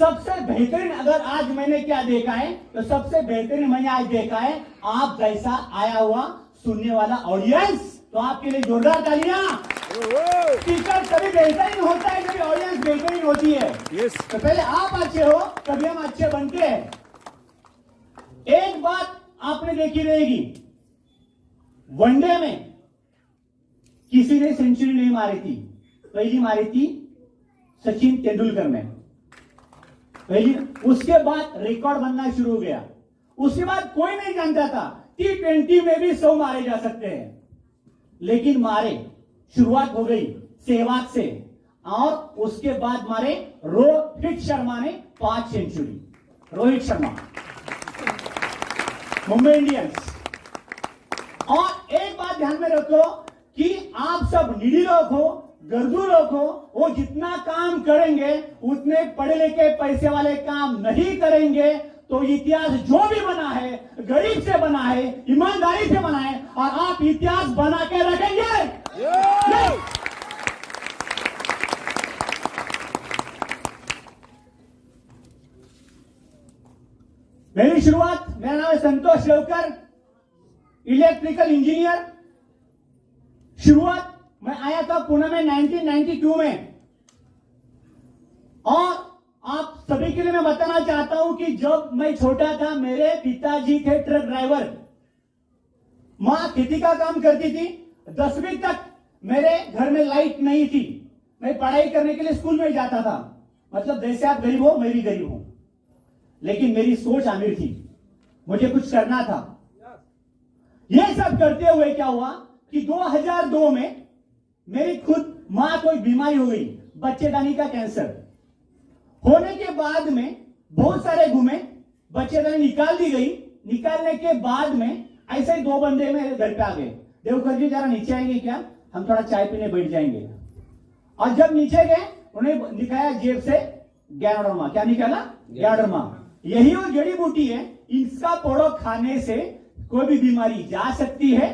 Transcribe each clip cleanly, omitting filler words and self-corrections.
सबसे बेहतरीन अगर आज मैंने क्या देखा है तो सबसे बेहतरीन मैंने आज देखा है आप जैसा आया हुआ सुनने वाला ऑडियंस। तो आपके लिए जोरदार तालियां। स्पीकर तभी बेहतरीन होता है जब ऑडियंस बेहतरीन होती है। तो पहले आप अच्छे हो तभी हम अच्छे बनते हैं। एक बात आपने देखी रहेगी, वनडे में किसी ने सेंचुरी नहीं मारी थी, पहली मारी थी सचिन तेंदुलकर ने पहली। उसके बाद रिकॉर्ड बनना शुरू हो गया। उसके बाद कोई नहीं जानता था T20 में भी 100 मारे जा सकते हैं, लेकिन मारे। शुरुआत हो गई सहवाग से और उसके बाद मारे रोहित शर्मा ने 5 सेंचुरी। रोहित शर्मा, मुंबई इंडियंस। और एक बात ध्यान में रखो कि आप सब निडी लोग हो, गरजू लोग हो, वो जितना काम करेंगे उतने पढ़े लिखे पैसे वाले काम नहीं करेंगे तो इतिहास जो भी बना है गरीब से बना है, ईमानदारी से बना है और आप इतिहास बना के रखेंगे। मेरी शुरुआत, मेरा नाम है संतोष लेवकर, इलेक्ट्रिकल इंजीनियर। शुरुआत मैं आया था पुणे में 1992 में। और आप सभी के लिए मैं बताना चाहता हूं कि जब मैं छोटा था मेरे पिताजी थे ट्रक ड्राइवर, मां खेती का काम करती थी। 10वीं तक मेरे घर में लाइट नहीं थी, मैं पढ़ाई करने के लिए स्कूल में जाता था। मतलब जैसे आप गरीब हो मैं भी गरीब हूं, लेकिन मेरी सोच अमीर थी, मुझे कुछ करना था। यह सब करते हुए क्या हुआ कि 2002 में मेरी खुद मां को एक बीमारी हो गई, बच्चेदानी का कैंसर। होने के बाद में बहुत सारे घूमे, बच्चेदानी निकाल दी गई। निकालने के बाद में ऐसे ही 2 बंदे मेरे घर पे आ गए, देवकर जी जरा नीचे आएंगे क्या, हम थोड़ा चाय पीने बैठ जाएंगे। और जब नीचे गए उन्हें दिखाया जेब से ग्यानोडर्मा। क्या निकाला? ग्यानोडर्मा। यही वो जड़ी बूटी है, इसका पोड़ो खाने से कोई भी बीमारी जा सकती है।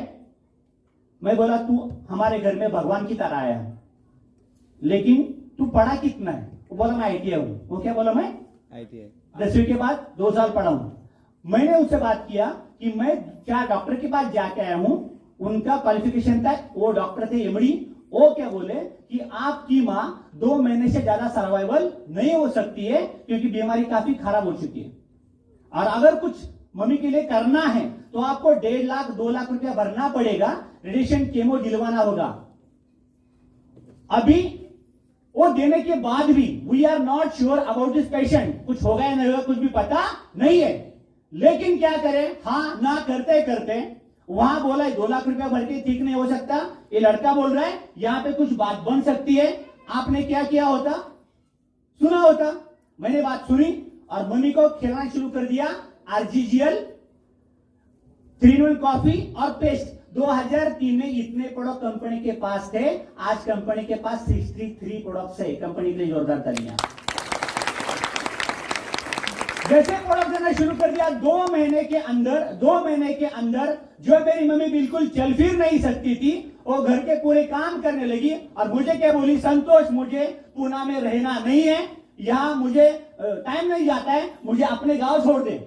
मैं बोला तू हमारे घर में भगवान की तरह आया है, लेकिन तू पढ़ा कितना है? वो बोला मैं ITI हूं। वो क्या बोला? मैं ITI 10वीं के बाद 2 साल पढ़ा हूं। मैंने उससे बात किया कि मैं क्या डॉक्टर के पास जाके आया हूं, उनका क्वालिफिकेशन था, वो डॉक्टर थे MD। वो क्या बोले कि आपकी मां 2 महीने से ज्यादा सर्वाइवल नहीं हो सकती है क्योंकि बीमारी काफी खराब हो चुकी है, और अगर कुछ मम्मी के लिए करना है तो आपको 1.5 लाख 2 लाख रुपया भरना पड़ेगा, रेडिएशन केमो दिलवाना होगा। अभी वो देने के बाद भी we are not sure about this patient, कुछ होगा या नहीं होगा कुछ भी पता नहीं है। लेकिन क्या करें, हाँ ना करते करते वहां बोला 2 लाख रुपया भर के ठीक नहीं हो सकता। ये लड़का बोल रहा है यहां पे कुछ बात बन सकती है। आपने क्या किया होता? सुना होता। मैंने बात सुनी और मम्मी को खिलाना शुरू कर दिया RGGL 3-in-1 कॉफी और पेस्ट। 2003 में इतने प्रोडक्ट कंपनी के पास थे, आज कंपनी के पास 63 प्रोडक्ट्स है। कंपनी के लिए जोरदार तालियां। जैसे प्रोडक्ट देना शुरू कर दिया, 2 महीने के अंदर जो मेरी मम्मी बिल्कुल चल फिर नहीं सकती थी, वो घर के पूरे काम करने लगी। और मुझे क्या बोली, संतोष मुझे पुणे में रहना नहीं है, यहां मुझे टाइम नहीं जाता है, मुझे अपने गांव छोड़ दे।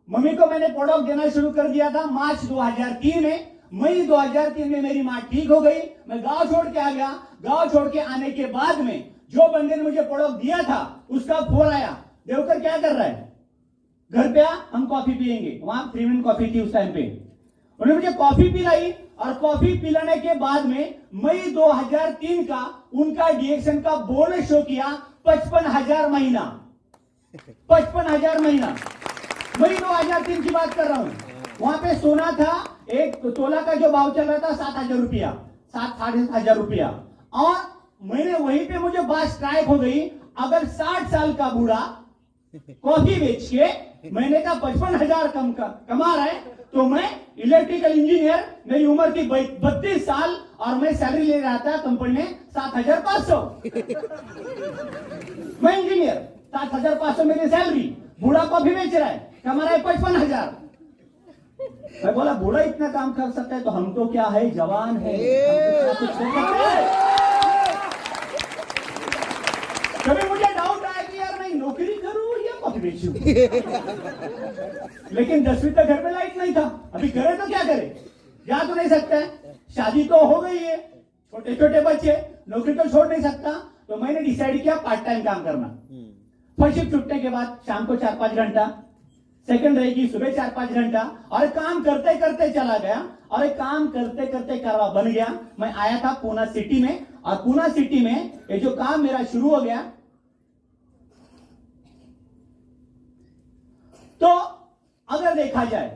मम्मी को मैंने प्रोडक्ट देना शुरू कर दिया था मार्च 2003 में। मई 2003 में मेरी मां ठीक हो गई, मैं गांव छोड़ के आ गया। गांव छोड़ के आने के बाद में जो बंदे ने मुझे प्रोडक्ट दिया था उसका फोन आया, देवकर क्या कर रहा है, घर पे आ, हम कॉफी पियेंगे। वहां 3-in-1 कॉफी थी उस टाइम पे। उन्होंने मुझे कॉफी पिलाई और कॉफी पिलाने के बाद में मई 2003 का उनका डीएक्शन का बोनस शो किया 55,000 महीना। 55,000 महीना। मई 2003 की बात कर रहा हूं। वहां पे सोना था, एक तोला का जो भाव चल रहा था 7,000 रुपया, 7,000 रुपया। और मैंने वहीं पे मुझे बात स्ट्राइक हो गई, अगर 60 साल का बूढ़ा कॉफी बेच के महीने का 55,000 कमा रहा है, तो मैं इलेक्ट्रिकल इंजीनियर, मेरी उम्र थी 32 साल और मैं सैलरी ले रहा था कंपनी में 7,500। मैं इंजीनियर, 7,500 मेरी सैलरी, बूढ़ा कॉफी बेच रहा है, कमा रहा है 55,000। मैं बोला बूढ़ा इतना काम कर सकता है तो हम तो क्या है, जवान है, कुछ कर सकते हैं। कभी मुझे डाउट आया कि यार मैं नौकरी कॉफी बेचूं। लेकिन 10वीं तक घर में लाइट नहीं था, अभी करे तो क्या करे, जा तो नहीं सकता है, शादी तो हो गई है, छोटे छोटे बच्चे, नौकरी तो छोड़ नहीं सकता। तो मैंने डिसाइड किया पार्ट टाइम काम करना। फर्स्ट शिफ्ट छुट्टने के बाद शाम को 4-5 घंटा, सेकंड रहेगी सुबह 4-5 घंटा, और काम करते करते चला गया, और एक काम करते करते करवा बन गया। मैं आया था पूना सिटी में, और पूना सिटी में ये जो काम मेरा शुरू हो गया, तो अगर देखा जाए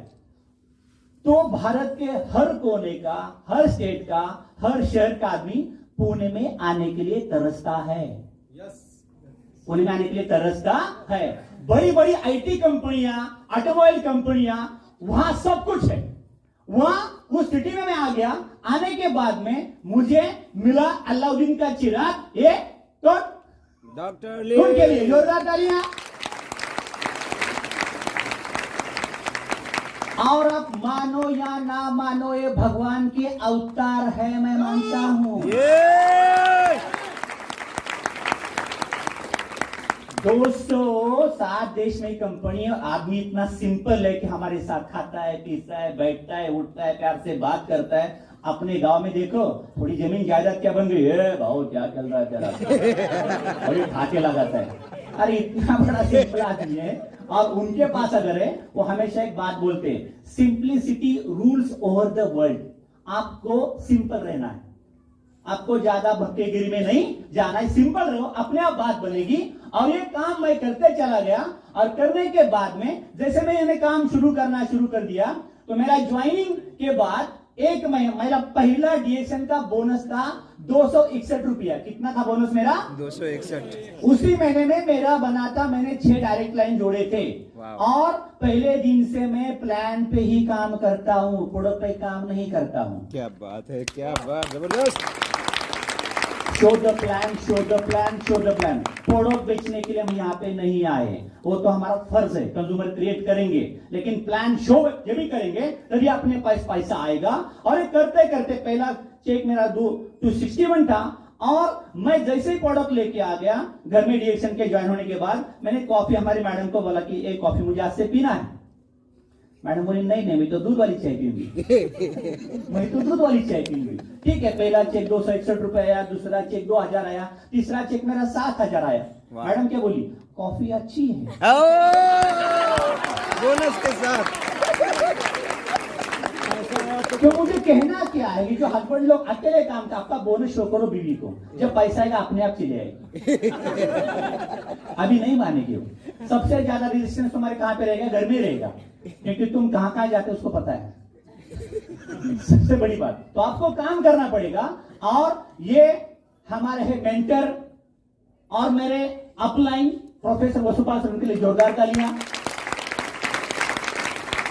तो भारत के हर कोने का, हर स्टेट का, हर शहर का आदमी पुणे में आने के लिए तरसता है। पुणे में आने के लिए तरसता है। बड़ी बड़ी आईटी कंपनियां, ऑटोमोबाइल कंपनियां, वहां सब कुछ है। वहां उस सिटी में मैं आ गया। आने के बाद में मुझे मिला अलाउद्दीन का चिराग, ये तो डॉक्टर के लिए जोरदार तालियां। और आप मानो या ना मानो, ये भगवान के अवतार है, मैं मानता हूं। 207 देश में कंपनी है। आदमी इतना सिंपल है कि हमारे साथ खाता है, पीता है, बैठता है, उठता है, प्यार से बात करता है। अपने गांव में देखो, थोड़ी जमीन जायदाद क्या बन गई है, भाव क्या चल रहा है तेरा, और ये ठाके लगाता है। अरे इतना बड़ा सिंपल आदमी है, और उनके पास अगर है, वो हमेशा एक बात बोलते हैं, simplicity rules over the world. आपको सिंपल रहना है, आपको ज्यादा भक्तिगिरी में नहीं जाना है, सिंपल रहो, अपने आप बात बनेगी। और ये काम मैं करते चला गया, और करने के बाद में जैसे मैंने काम शुरू कर दिया, तो मेरा ज्वाइनिंग के बाद एक महीना मेरा पहला डीएक्शन का बोनस था 261 रुपया। कितना था बोनस मेरा? 261। उसी महीने में मेरा बना था, मैंने 6 डायरेक्ट लाइन जोड़े थे। और पहले दिन से मैं प्लान पे ही काम करता हूँ, प्रोडक्ट पे काम नहीं करता हूँ। क्या बात है, क्या बात, जबरदस्त। Show the plan, show the plan, show the plan. Product बेचने के लिए हम यहाँ पे नहीं आए, वो तो हमारा फर्ज है, कंज्यूमर क्रिएट करेंगे, लेकिन प्लान शो जब भी करेंगे तभी अपने पास पैसा आएगा। और ये करते करते पहला चेक मेरा 261 था, और मैं जैसे ही प्रोडक्ट लेके आ गया घर में, डीएक्शन के ज्वाइन होने के बाद मैंने कॉफी, हमारी मैडम को बोला कि एक कॉफी मुझे आज से पीना है। मैडम बोली नहीं मैं तो दूध वाली चाय पीऊंगी। मैं तो दूध वाली चाय पीऊंगी। ठीक है, पहला चेक 261 रुपए आया, दूसरा चेक 2000 आया, तीसरा चेक मेरा 7000 आया। मैडम क्या बोली, कॉफी अच्छी है, बोनस के साथ। तो मुझे कहना क्या है कि जो हस्बैंड लोग अकेले काम का, आपका बोनस शो करो बीवी को, जब पैसा आएगा अपने आप चले आएगी। अभी नहीं मानेगी वो। सबसे ज्यादा रेजिस्टेंस तुम्हारे कहां पे रहेगा? घर में रहेगा, क्योंकि तुम कहां जाते हो उसको पता है। सबसे बड़ी बात, तो आपको काम करना पड़ेगा। और ये हमारे है मेंटर और मेरे अपलाइन प्रोफेसर वसुपाल सर, उनके लिए जोरदार तालियां।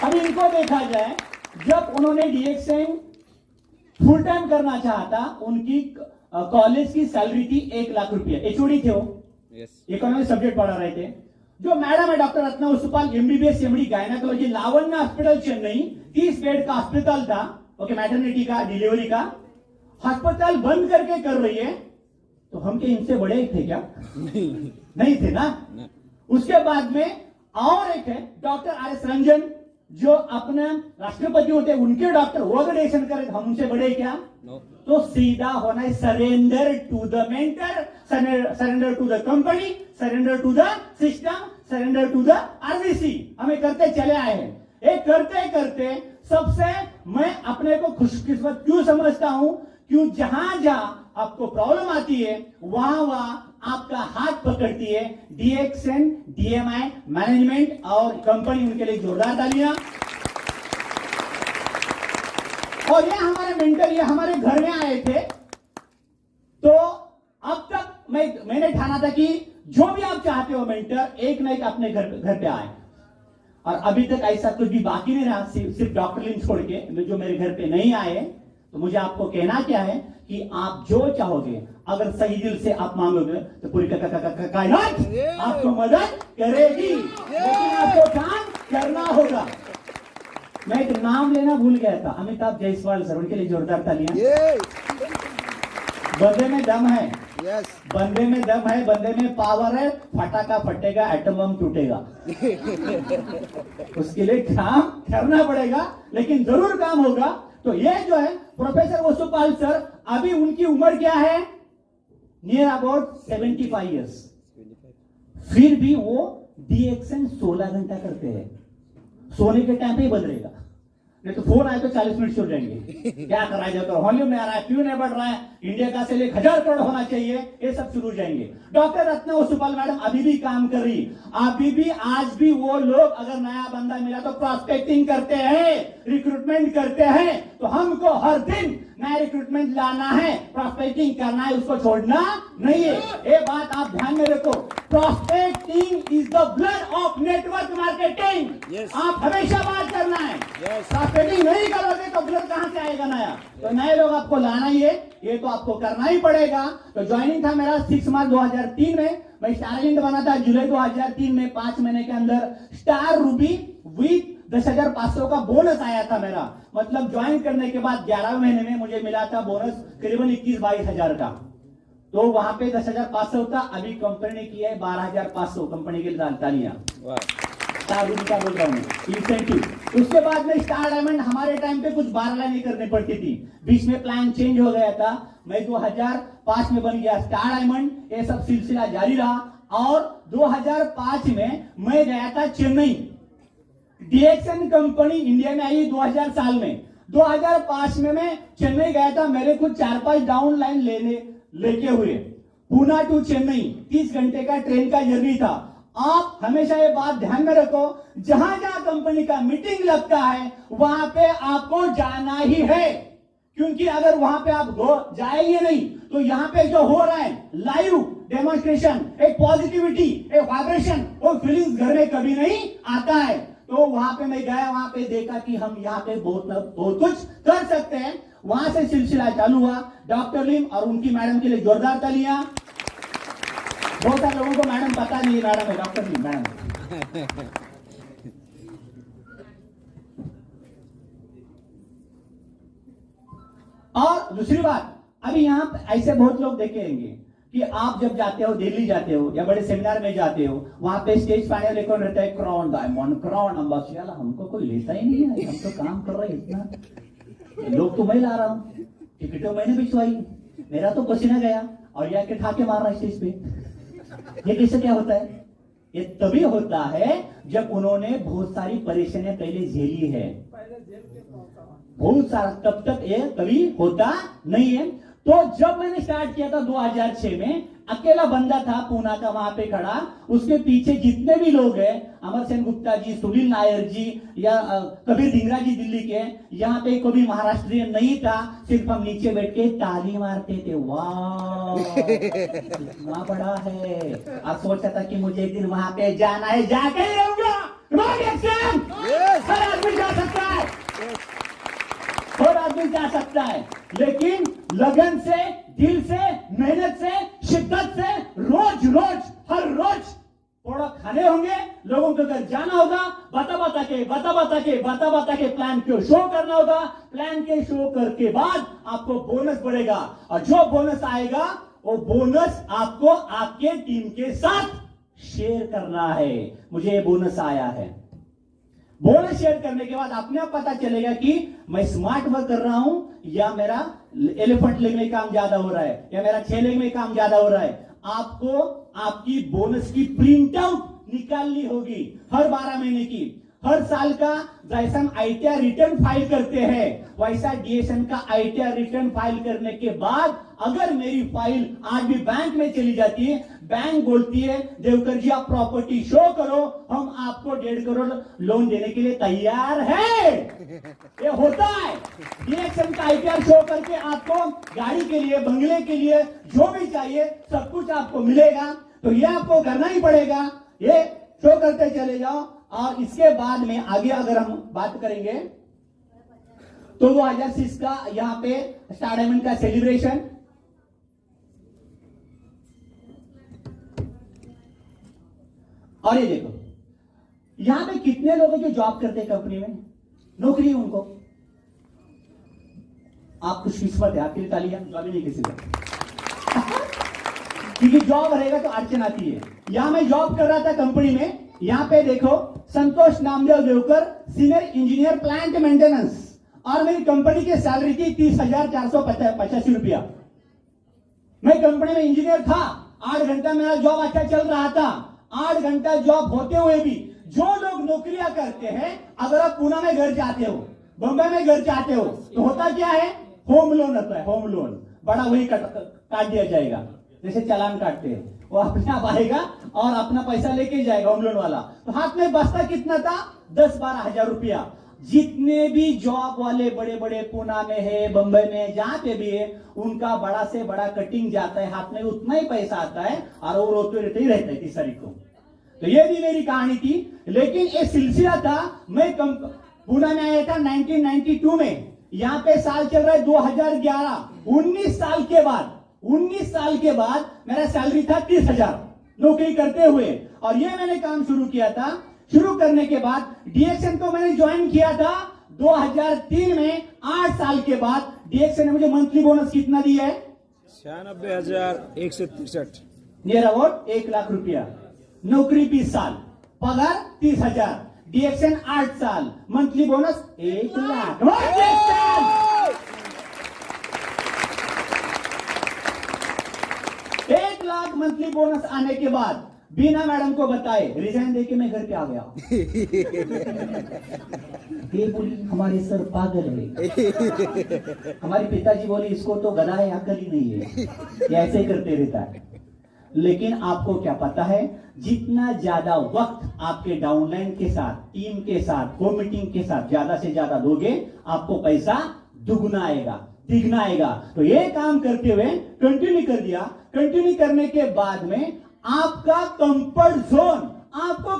अभी इनको देखा जाए, जब उन्होंने डीएक्शन फुल टाइम करना चाहा था, उनकी कॉलेज की सैलरी थी 1 लाख रुपया। एचओडी थे वो, इकोनॉमिक सब्जेक्ट पढ़ा रहे थे। जो मैडम है doctor Ratna Vasupal, MBBS MD gynaecology, Lavanya hospital Chennai, 30 bed का हॉस्पिटल था, ओके, मैटरनिटी का, डिलीवरी का हॉस्पिटल बंद करके कर रही है। तो हम के इनसे बड़े ही थे क्या? नहीं थे ना। उसके बाद में और एक है डॉक्टर आर.एस. रंजन, जो अपने राष्ट्रपति होते, उनके डॉक्टर, वो अगर डीएक्शन करे हम उनसे बड़े क्या? तो सीधा होना है surrender to the mentor, surrender to the company, surrender to the system, surrender to the RBC. हमें करते चले आए हैं। एक करते करते सबसे मैं अपने को खुशकिस्मत क्यों समझता हूं? क्यों जहां जहां आपको प्रॉब्लम आती है, वहां वहां आपका हाथ पकड़ती है डीएक्शन, डीएमआई मैनेजमेंट और कंपनी। उनके लिए जोरदार तालियां। और ये हमारे मेंटर, ये हमारे घर में आए थे। तो अब तक मैंने ठाना था कि जो भी आप चाहते हो मेंटर, एक ना एक अपने घर पे आए। और अभी तक ऐसा कुछ भी बाकी नहीं रहा, सिर्फ डॉक्टर लिंच छोड़ के जो मेरे घर पे नहीं आए। तो मुझे आपको कहना क्या है कि आप जो चाहोगे, अगर सही दिल से आप मांगोगे, तो पूरी कायनात आपको मदद करेगी, लेकिन आपको काम करना होगा। मैं एक नाम लेना भूल गया था, अमिताभ जायसवाल सर, उनके लिए जोरदार तालियां। बदले में दम है, बंदे में दम है, बंदे में पावर है, फटाका फटेगा, एटम बम टूटेगा। उसके लिए काम करना पड़ेगा, लेकिन जरूर काम होगा। तो ये जो है प्रोफेसर वसुपाल सर, अभी उनकी उम्र क्या है? Near about 75 years. फिर भी वो डीएक्शन 16 घंटा करते हैं। सोने के टाइम पे ही बंद रहेगा, नहीं तो फोन आए तो 40 मिनट सो जाएंगे। क्या कर रहा है, तो वॉल्यूम नहीं आ रहा है, क्यों नहीं बढ़ रहा है, इंडिया का सेल 1000 करोड़ होना चाहिए, ये सब शुरू हो जाएंगे। डॉक्टर रत्ना वसुपाल मैडम अभी भी काम कर रही, अभी भी आज भी वो लोग अगर नया बंदा मिला तो प्रॉस्पेक्टिंग करते हैं, रिक्रूटमेंट करते हैं। तो हमको हर दिन नया रिक्रूटमेंट लाना है, प्रॉस्पेक्टिंग करना है, उसको छोड़ना नहीं है। ये बात आप ध्यान में रखो, prospecting is the blood of network marketing. Yes. आप हमेशा बात करना है। Yes. प्रॉस्पेक्टिंग नहीं करोगे तो ब्लड कहां से आएगा नया? तो नए लोग आपको लाना ही है, ये तो आपको करना ही पड़ेगा। तो ज्वाइनिंग था मेरा 6 मार्च 2003 में। मैं स्टार एजेंट बना था जुलाई 2003 में। 5 महीने के अंदर स्टार रूबी विथ 10,500 का बोनस आया था मेरा। मतलब ज्वाइन करने के बाद 11 महीने में मुझे मिला था बोनस करीबन 21-22 हजार का। तो वहां पे 10,500 था, अभी कंपनी ने किया है 12,500। कंपनी के लिए तालियां। वाह, स्टार रूबी का बोल रहा हूँ इंसेंटिव। उसके बाद में स्टार डायमंड, हमारे टाइम पे कुछ 12 लाइनें करनी पड़ती थी, बीच में प्लान चेंज हो गया था। मैं 2005 में बन गया स्टार डायमंड। ये सब सिलसिला जारी रहा और 2005 में मैं गया था चेन्नई। डीएक्शन कंपनी इंडिया में आई 2000 साल में। 2005 में मैं चेन्नई गया था, मेरे कुछ 4-5 डाउन लाइन लेके हुए पूना टू चेन्नई 30 घंटे का ट्रेन का जर्नी था। आप हमेशा ये बात ध्यान में रखो, जहां जहां कंपनी का मीटिंग लगता है वहां पे आपको जाना ही है, क्योंकि अगर वहां पे आप जाएंगे नहीं तो यहाँ पे जो हो रहा है लाइव डेमोन्स्ट्रेशन, एक पॉजिटिविटी, एक वाइब्रेशन, वो फीलिंग्स घर में कभी नहीं आता है। तो वहां पे मैं गया, वहां पे देखा कि हम यहाँ पे बहुत कुछ कर सकते हैं। वहां से सिलसिला चालू हुआ। डॉक्टर लिम और उनकी मैडम के लिए जोरदार तालियां। बहुत सारे लोगों को मैडम पता नहीं है, मैडम है डॉक्टर लिम मैडम। और दूसरी बात, अभी यहाँ पे ऐसे बहुत लोग देखेंगे कि आप जब जाते हो, दिल्ली जाते हो या बड़े सेमिनार में जाते हो, वहां पे स्टेज फाइनल एक और रहता है, क्राउन डायमंड, क्राउन अम्बासिडर। हमको कोई लेता ही नहीं है, हम तो काम कर रहे हैं इतना, लोग तो मैं ला रहा हूँ, टिकटों मैंने बिछवाई, मेरा तो पसीना गया और यह के ठाके मार रहा है स्टेज पे। ये कैसे क्या होता है? ये तभी होता है जब उन्होंने बहुत सारी परेशानियां पहले झेली है, बहुत सारा, तब तक ये कभी होता नहीं है। तो जब मैंने स्टार्ट किया था 2006 में, अकेला बंदा था पूना का वहां पे खड़ा, उसके पीछे जितने भी लोग हैं, अमर सेन गुप्ता जी, सुनील नायर जी या कबीर धिंगरा जी दिल्ली के, यहाँ पे कोई महाराष्ट्रियन नहीं था, सिर्फ हम नीचे बैठ के ताली मारते थे। वाह कितना बड़ा है। अब सोचा था कि मुझे एक दिन वहां पे जाना है, जाके ही रहूंगा। हर आदमी जा सकता है, हर आदमी जा सकता है, लेकिन लगन से, दिल से, मेहनत से, शिद्दत से, रोज रोज हर रोज थोड़ा खाने होंगे, लोगों के घर जाना होगा, बता के प्लान को शो करना होगा। प्लान के शो करके बाद आपको बोनस बढ़ेगा, और जो बोनस आएगा वो बोनस आपको आपके टीम के साथ शेयर करना है। मुझे ये बोनस आया है, बोनस शेयर करने के बाद अपने आप पता चलेगा कि मैं स्मार्ट वर्क कर रहा हूं या मेरा एलिफेंट लेग में काम ज्यादा हो रहा है या मेरा 6 लेग में काम ज्यादा हो रहा है। आपको आपकी बोनस की प्रिंट आउट निकालनी होगी हर 12 महीने की। हर साल का जैसा हम आईटीआर रिटर्न फाइल करते हैं वैसा डीएशन का आईटीआर रिटर्न फाइल करने के बाद अगर मेरी फाइल आज भी बैंक में चली जाती है, बैंक बोलती है देवकर जी आप प्रॉपर्टी शो करो, हम आपको 1.5 करोड़ लोन देने के लिए तैयार है। ये होता है, डीएशन का आईटीआर शो करके आपको गाड़ी के लिए, बंगले के लिए जो भी चाहिए सब कुछ आपको मिलेगा। तो ये आपको करना ही पड़ेगा, ये शो करते चले जाओ। और इसके बाद में आगे अगर हम बात करेंगे तो 2006 का यहाँ पे स्टार डायमंड का सेलिब्रेशन, और ये देखो यहां पे कितने लोग हैं जो जॉब करते हैं कंपनी में, नौकरी है उनको। आप खुशकिस्मत है, आपके लिए तालियां। जॉब ही नहीं किसी को क्योंकि जॉब रहेगा तो अड़चन आती है। यहाँ मैं जॉब कर रहा था कंपनी में, यहाँ पे देखो Santosh Namdev Devkar senior engineer plant maintenance, और मेरी कंपनी की सैलरी थी 30,485 रुपया। मैं कंपनी में इंजीनियर था, 8 घंटा मेरा जॉब अच्छा चल रहा था। 8 घंटा जॉब होते हुए भी जो लोग नौकरियां करते हैं, अगर आप पुणे में घर जाते हो, बंबई में घर जाते हो, तो होता क्या है, होम लोन होता है। होम लोन बड़ा वही काट दिया जाएगा, जैसे चालान काटते हैं, वो अपने आप आएगा और अपना पैसा लेके जाएगा होम लोन वाला। तो हाथ में बचता कितना था, 10-12 हजार रुपया। जितने भी जॉब वाले बड़े बड़े पुणे में है, बंबई में, जहां पे भी है, उनका बड़ा से बड़ा कटिंग जाता है, हाथ में उतना ही पैसा आता है और वो रोते रहते ही रहते हैं 30 तारीख को। तो ये भी मेरी कहानी थी। लेकिन एक सिलसिला था, मैं पुणे में आया था 1992 में, यहाँ पे साल चल रहा है 2011। 19 साल के बाद मेरा सैलरी था 30,000 नौकरी करते हुए। और ये मैंने काम शुरू किया था। शुरू करने के बाद डीएक्शन को मैंने ज्वाइन किया था 2003 में। 8 साल के बाद डीएक्शन ने मुझे मंथली बोनस कितना दिया है, 96,163 नियर अबाउट 1 लाख रुपया। नौकरी 20 साल, पगार 30,000, डीएक्शन 8 साल, monthly bonus 1 lakh. 1 lakh monthly bonus आने के बाद बिना मैडम को बताए रिजाइन देके मैं घर पे आ गया। ये बोली हमारे सर पागल है। हमारे पिताजी बोले इसको तो गधा है, अकल ही नहीं है, ये ऐसे करते रहता है। लेकिन आपको क्या पता है, जितना ज्यादा वक्त आपके डाउनलाइन के साथ, टीम के साथ, को मीटिंग के साथ ज्यादा से ज्यादा दोगे, आपको पैसा दुगना आएगा, तिगना आएगा। तो ये काम करते हुए कंटिन्यू कर दिया। कंटिन्यू करने के बाद में आपका कंफर्ट जोन आपको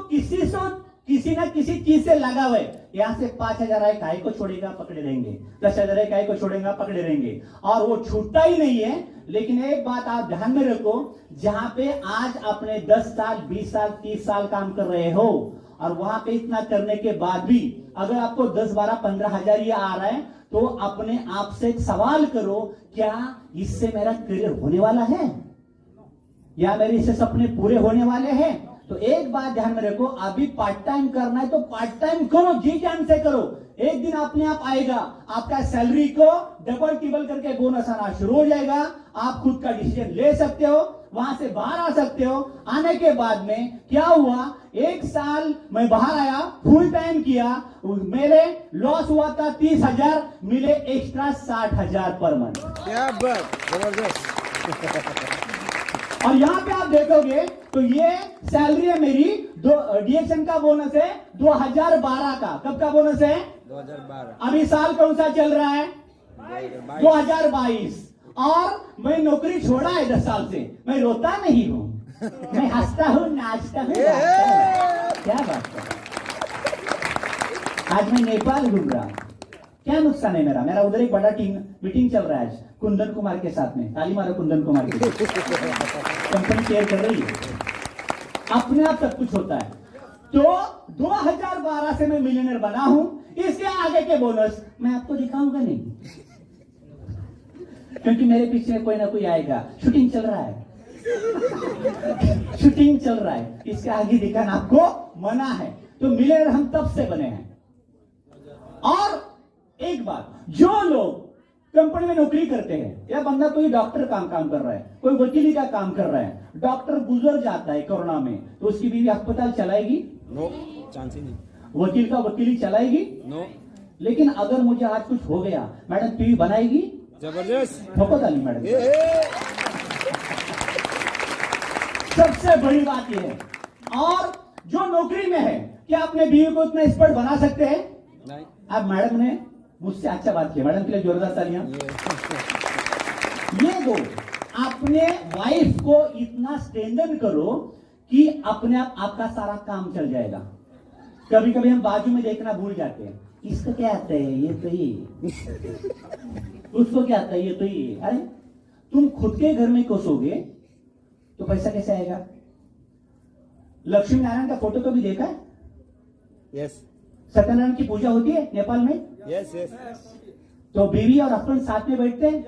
किसी ना किसी चीज से लगा हुआ है। यहां से 5,000 आए, काय को छोड़ेगा, पकड़े रहेंगे। 10,000 आए, काय को छोड़ेगा, पकड़े रहेंगे, और वो छूटता ही नहीं है। लेकिन एक बात आप ध्यान में रखो, जहां पे आज अपने 10 साल, 20 साल, 30 साल काम कर रहे हो, और वहां पे इतना करने के बाद भी अगर आपको 10, 12, 15 हजार ये आ रहा है, तो अपने आप से एक सवाल करो, क्या इससे मेरा करियर होने वाला है, या मेरे इससे सपने पूरे होने वाले हैं? तो एक बात ध्यान में रखो, अभी पार्ट टाइम करना है तो पार्ट टाइम करो, जी जान से करो। एक दिन अपने आप आएगा, आपका सैलरी को डबल टिबल करके बोनस आना शुरू हो जाएगा। आप खुद का डिसीजन ले सकते हो, वहां से बाहर आ सकते हो। आने के बाद में क्या हुआ, 1 साल मैं बाहर आया, फुल टाइम किया, मेरे लॉस हुआ था 30,000, मिले एक्स्ट्रा 60,000 पर मंथ। क्या बात, जबरदस्त। और यहाँ पे आप देखोगे तो ये सैलरी है मेरी, डीएक्शन का बोनस है 2012 का। कब का बोनस है? 2012। अभी साल कौन सा चल रहा है? 2022। और मैं नौकरी छोड़ा है 10 साल से। मैं रोता नहीं हूं, मैं हंसता हूं, नाचता हूं, क्या बात है। आज मैं नेपाल घूम रहा हूं, क्या नुकसान है मेरा? मेरा उधर एक बड़ा टीम मीटिंग चल रहा है आज कुंदन कुमार के साथ में। ताली मारो कुंदन कुमार के। कंपनी केयर कर रही है, अपने आप सब कुछ होता है। तो 2012 से मैं मिलियनर बना हूं। इसके आगे के बोनस मैं आपको दिखाऊंगा नहीं, क्योंकि मेरे पीछे कोई ना कोई आएगा। शूटिंग चल रहा है, शूटिंग चल रहा है, इसके आगे दिखाना आपको मना है। तो मिलियनर हम तब से बने हैं। और एक बात, जो लोग कंपनी में नौकरी करते हैं, या बंदा कोई डॉक्टर काम कर रहा है, कोई वकीली का काम कर रहा है, डॉक्टर गुजर जाता है कोरोना में, तो उसकी बीवी अस्पताल चलाएगी? नो, चांस ही नहीं। वकील का वकीली चलाएगी? नो। लेकिन अगर मुझे आज कुछ हो गया, मैडम टीवी बनाएगी? जबरदस्त। ठोको ताली मैडम। सबसे बड़ी बात यह है। और जो नौकरी में है, क्या अपने बीवी को इतना एक्सपर्ट बना सकते हैं? नहीं। अब मैडम ने मुझसे अच्छा बात किया, मैडम के लिए जोरदार तालियां। ये दो, अपने वाइफ को इतना स्ट्रेंथन करो कि अपने आप आपका सारा काम चल जाएगा। कभी कभी हम बाजू में देखना भूल जाते हैं, इसको क्या आता है, ये तो ये, उसको क्या आता है, ये तो ये। अरे तुम खुद के घर में घुसोगे तो पैसा कैसे आएगा? लक्ष्मी नारायण का फोटो कभी देखा है? यस। सत्यनारायण की पूजा होती है नेपाल में? Yes yes. तो बीवी और हस्बैंड साथ में बैठते हैं,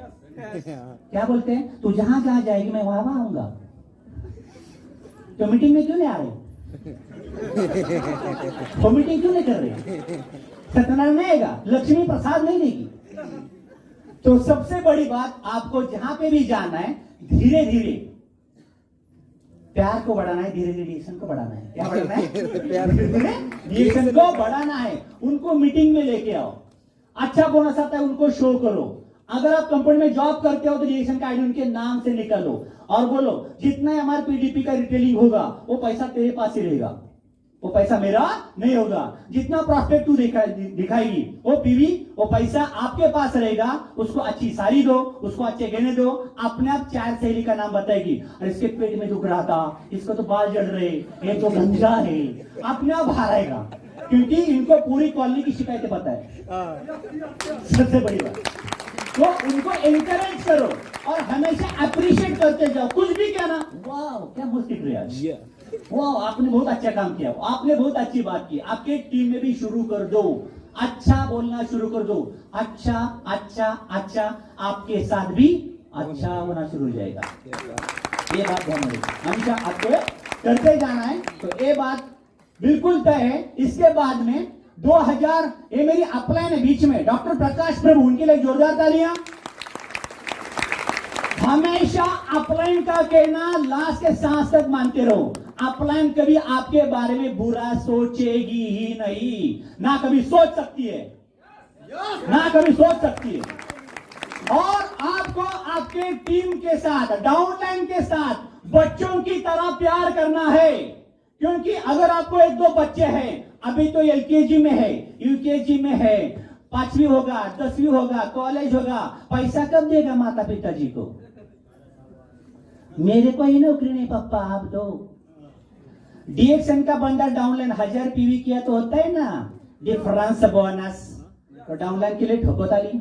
क्या बोलते हैं? तू जहां जहां जाएगी मैं वहां वहां आऊंगा। तो मीटिंग में क्यों नहीं आ रहे? तो मीटिंग क्यों नहीं कर रहे? सत्यनारायण नहीं आएगा, लक्ष्मी प्रसाद नहीं देगी। तो सबसे बड़ी बात, आपको जहां पे भी जाना है, धीरे धीरे प्यार को बढ़ाना है, धीरे धीरे रिएक्शन को बढ़ाना है। क्या बढ़ाना है? रिएक्शन को बढ़ाना है। उनको मीटिंग में लेके आओ, अच्छा बोनस आता है उनको शो करो। अगर आप कंपनी में जॉब करते हो तो रिएक्शन का आईडी उनके नाम से निकालो और बोलो जितना एमआरपीडीपी का रिटेलिंग होगा वो पैसा तेरे पास ही रहेगा, वो पैसा मेरा नहीं होगा। जितना प्रॉस्पेक्ट तू दिखाएगी वो पीवी, वो पैसा आपके पास रहेगा। उसको अच्छी साड़ी दो, उसको अच्छे गहने दो, अपने आप 4 सहेली का नाम बताएगी। और इसके पेट में दुख रहा था, इसको तो बाल जड़ रहे, ये तो गंजा है, अपने आप बाहर आएगा, क्योंकि इनको पूरी कॉलोनी की शिकायतें पता है। सबसे बड़ी बात, तो उनको एनकरेज करो और हमेशा अप्रिशिएट करते जाओ। कुछ भी कहना, वाह क्या मस्त दिख रही है, वाह आपने बहुत अच्छा काम किया, आपने बहुत अच्छी बात की। आपके टीम में भी शुरू कर दो, अच्छा बोलना शुरू कर दो। अच्छा अच्छा अच्छा, आपके साथ भी अच्छा होना शुरू हो जाएगा। ये बात ध्यान रखिए, हमेशा आपको करते जाना है। तो ये बात बिल्कुल तय है। इसके बाद में 2000, ये मेरी अपलाइन है बीच में, डॉक्टर प्रकाश प्रभु, उनके लिए जोरदार तालियां। हमेशा अपलाइन का कहना लास्ट के सांस तक मानते रहो। अपलाइन कभी आपके बारे में बुरा सोचेगी ही नहीं, ना कभी सोच सकती है, ना कभी सोच सकती है। और आपको आपके टीम के साथ, डाउनलाइन के साथ बच्चों की तरह प्यार करना है। क्योंकि अगर आपको 1-2 बच्चे हैं, अभी तो एलकेजी में है, यूकेजी में है, 5वीं होगा, 10वीं होगा, कॉलेज होगा, पैसा कब देगा माता पिताजी को? मेरे को ही नौकरी नहीं पापा, आप दो। डीएक्शन का बंदा डाउनलाइन 1000 पीवी किया तो होता है ना डिफरेंस बोनस। तो डाउनलाइन के लिए ठोको ताली।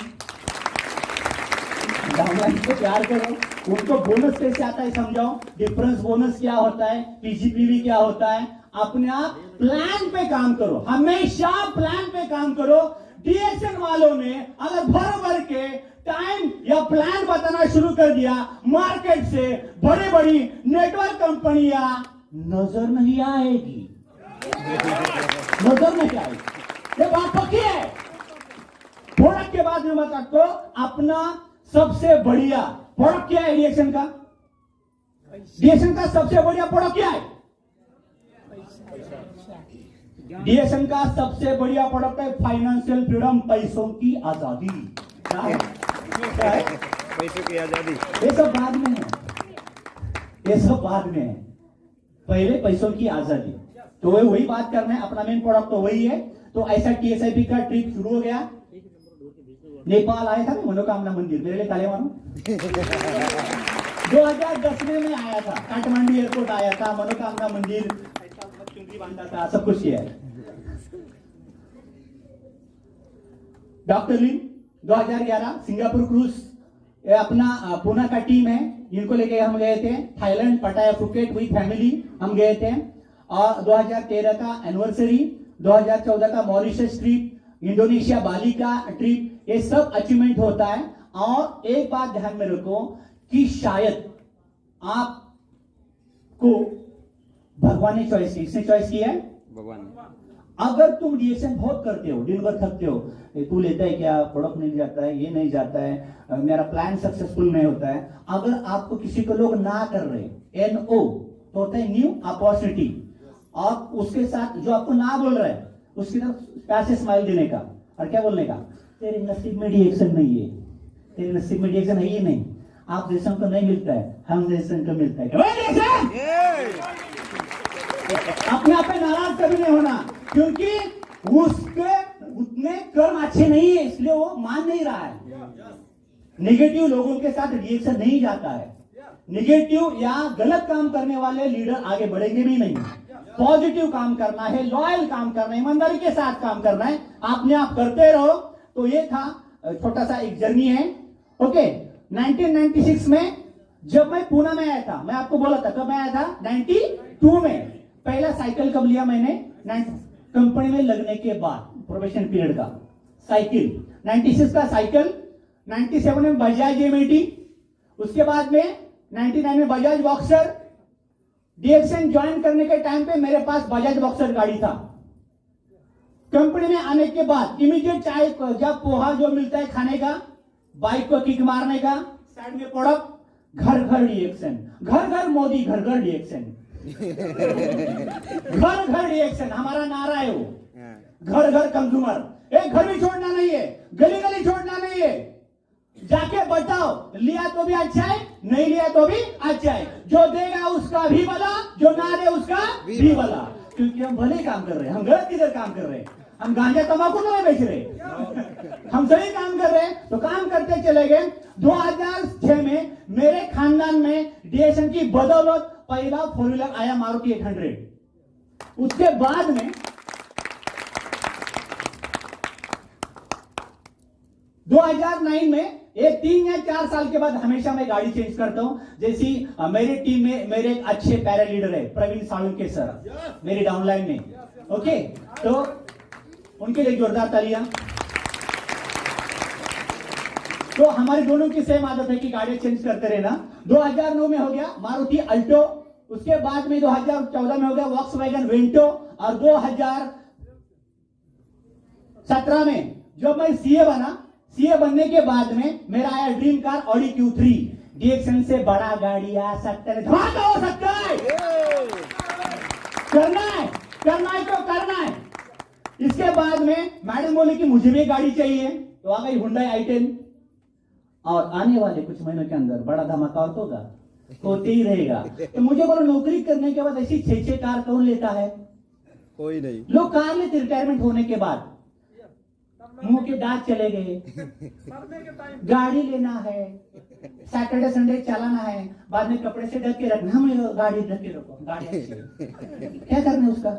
डाउनलाइन को प्यार करो, उनको बोनस कैसे आता है समझाओ, डिफरेंस बोनस क्या होता है, पीजीपीवी क्या होता है। अपने आप प्लान पे काम करो, हमेशा प्लान पे काम करो। डीएक्शन वालों ने अगर भर के टाइम या प्लान बताना शुरू कर दिया, मार्केट से बड़ी बड़ी नेटवर्क कंपनियां नजर नहीं आएगी, नजर नहीं आएगी। ये बात पक्की है। प्रोडक्ट के बाद में बता दो, अपना सबसे बढ़िया प्रोडक्ट क्या है डीएक्शन का? डीएक्शन का सबसे बढ़िया प्रोडक्ट क्या है? डीएक्शन का सबसे बढ़िया प्रोडक्ट है फाइनेंशियल फ्रीडम, पैसों की आजादी। क्या है? पैसों की आजादी। ये सब बाद में है, ये सब बाद में है, पहले पैसों की आजादी। तो वही बात करना है, अपना मेन प्रोडक्ट तो वही है। तो ऐसा टीएसआईपी का ट्रिप शुरू हो गया। नेपाल आया था मनोकामना मंदिर, मेरे लिए ताली मारो। 2010 में आया था, काठमांडू एयरपोर्ट आया था, मनोकामना मंदिर चुनरी बांधा था, सब कुछ किया है। डॉक्टर लिन 2011 सिंगापुर क्रूज, अपना पूना का टीम है, इनको लेके हम गए थे थाईलैंड, पटाया फुकेट विद फैमिली हम गए थे। और 2013 का एनिवर्सरी, 2014 का मॉरिशस ट्रिप, इंडोनेशिया बाली का ट्रिप, ये सब अचीवमेंट होता है। और एक बात ध्यान में रखो कि शायद आपको भगवान ने चॉइस की, किसने चॉइस किया है? भगवान ने। अगर तुम रिएक्शन बहुत करते हो, दिन भर थकते हो, तू लेता है क्या, प्रोडक्ट नहीं जाता है, ये नहीं जाता है, मेरा प्लान सक्सेसफुल नहीं होता है। अगर आपको किसी को लोग ना कर रहे, NO तो होता है न्यू अपॉर्चुनिटी, और उसके साथ जो आपको ना बोल रहा है उसकी तरफ प्यार से स्माइल देने का और क्या बोलने का, तेरे नसीब में रिएक्शन नहीं है, तेरे नसीब में रिएक्शन है ही नहीं, आप जैसा को नहीं मिलता है, हम जैसा को मिलता है। अपने आप पे नाराज कभी नहीं होना, क्योंकि उसके उतने कर्म अच्छे नहीं है, इसलिए वो मान नहीं रहा है। नेगेटिव लोगों के साथ रिएक्शन नहीं जाता है। नेगेटिव या गलत काम करने वाले लीडर आगे बढ़ेंगे भी नहीं। पॉजिटिव काम करना है, लॉयल काम करना है, ईमानदारी के साथ काम करना है, अपने आप करते रहो। तो ये था छोटा सा एक जर्नी है। ओके, 1996 में जब मैं पूना में आया था, मैं आपको बोला था कब मैं आया था, 92 में। पहला साइकिल कब लिया मैंने? कंपनी में लगने के बाद, प्रोबेशन पीरियड का साइकिल। 96 का साइकिल, 97 में बजाज एमएटी, उसके बाद में 99 में बजाज बॉक्सर, डीएक्सएन ज्वाइन करने के टाइम पे मेरे पास बजाज बॉक्सर गाड़ी था। कंपनी में आने के बाद इमीडिएट चाय जब पोहा जो मिलता है खाने का, बाइक को किक मारने का, साइड में प्रोडक्ट, घर घर डीएक्सएन, घर घर मोदी, घर घर डीएक्सएन, घर घर डीएक्सएन हमारा नारा है वो। घर घर कंज्यूमर, एक घर भी छोड़ना नहीं है, गली गली छोड़ना नहीं है। जाके बताओ, लिया तो भी अच्छा है, नहीं लिया तो भी अच्छा है। जो देगा उसका भी भला, जो ना दे उसका भी भला। क्योंकि हम भले काम कर रहे हैं, हम गलत किधर काम कर रहे हैं। हम गांजा तंबाकू तो नहीं बेच रहे, हम सही काम कर रहे हैं। तो काम करते चले गए। 2006 में मेरे खानदान में डीएक्सएन की बदौलत पहला 4 व्हीलर आया, मारुति 800। उसके बाद में 2009 में एक 3 या 4 साल के बाद हमेशा मैं गाड़ी चेंज करता हूं। जैसी मेरी टीम में मेरे एक अच्छे पैरा लीडर है प्रवीण साळुंके सर, मेरी डाउनलाइन में। ओके, तो उनके लिए जोरदार तालियां। तो हमारे दोनों की सेम आदत है कि गाड़ी चेंज करते रहना। 2009 में हो गया मारुति अल्टो, उसके बाद में 2014 में हो गया वॉक्सवैगन वेंटो, और 2017 में जब मैं सीए बना, सीए बनने के बाद में मेरा आया dream car Audi Q3। DXN से बड़ा गाड़ी आ सकता है, धमाका हो सकता है। करना है, करना है तो करना है। इसके बाद में मैडम बोली कि मुझे भी गाड़ी चाहिए, तो आ गई हुंडई i10। और आने वाले कुछ महीनों के अंदर बड़ा धमाका और होगा, होते ही रहेगा। तो मुझे बोलो, नौकरी करने के बाद ऐसी 6-6 कार कौन लेता है? कोई नहीं। लोग कार लेते रिटायरमेंट होने के बाद, मुंह के दांत चले गए, गाड़ी लेना है, सैटरडे संडे चलाना है, बाद में कपड़े से ढक के रखना। हम गाड़ी ढक के रखो, गाड़ी अच्छी है। क्या करना है उसका?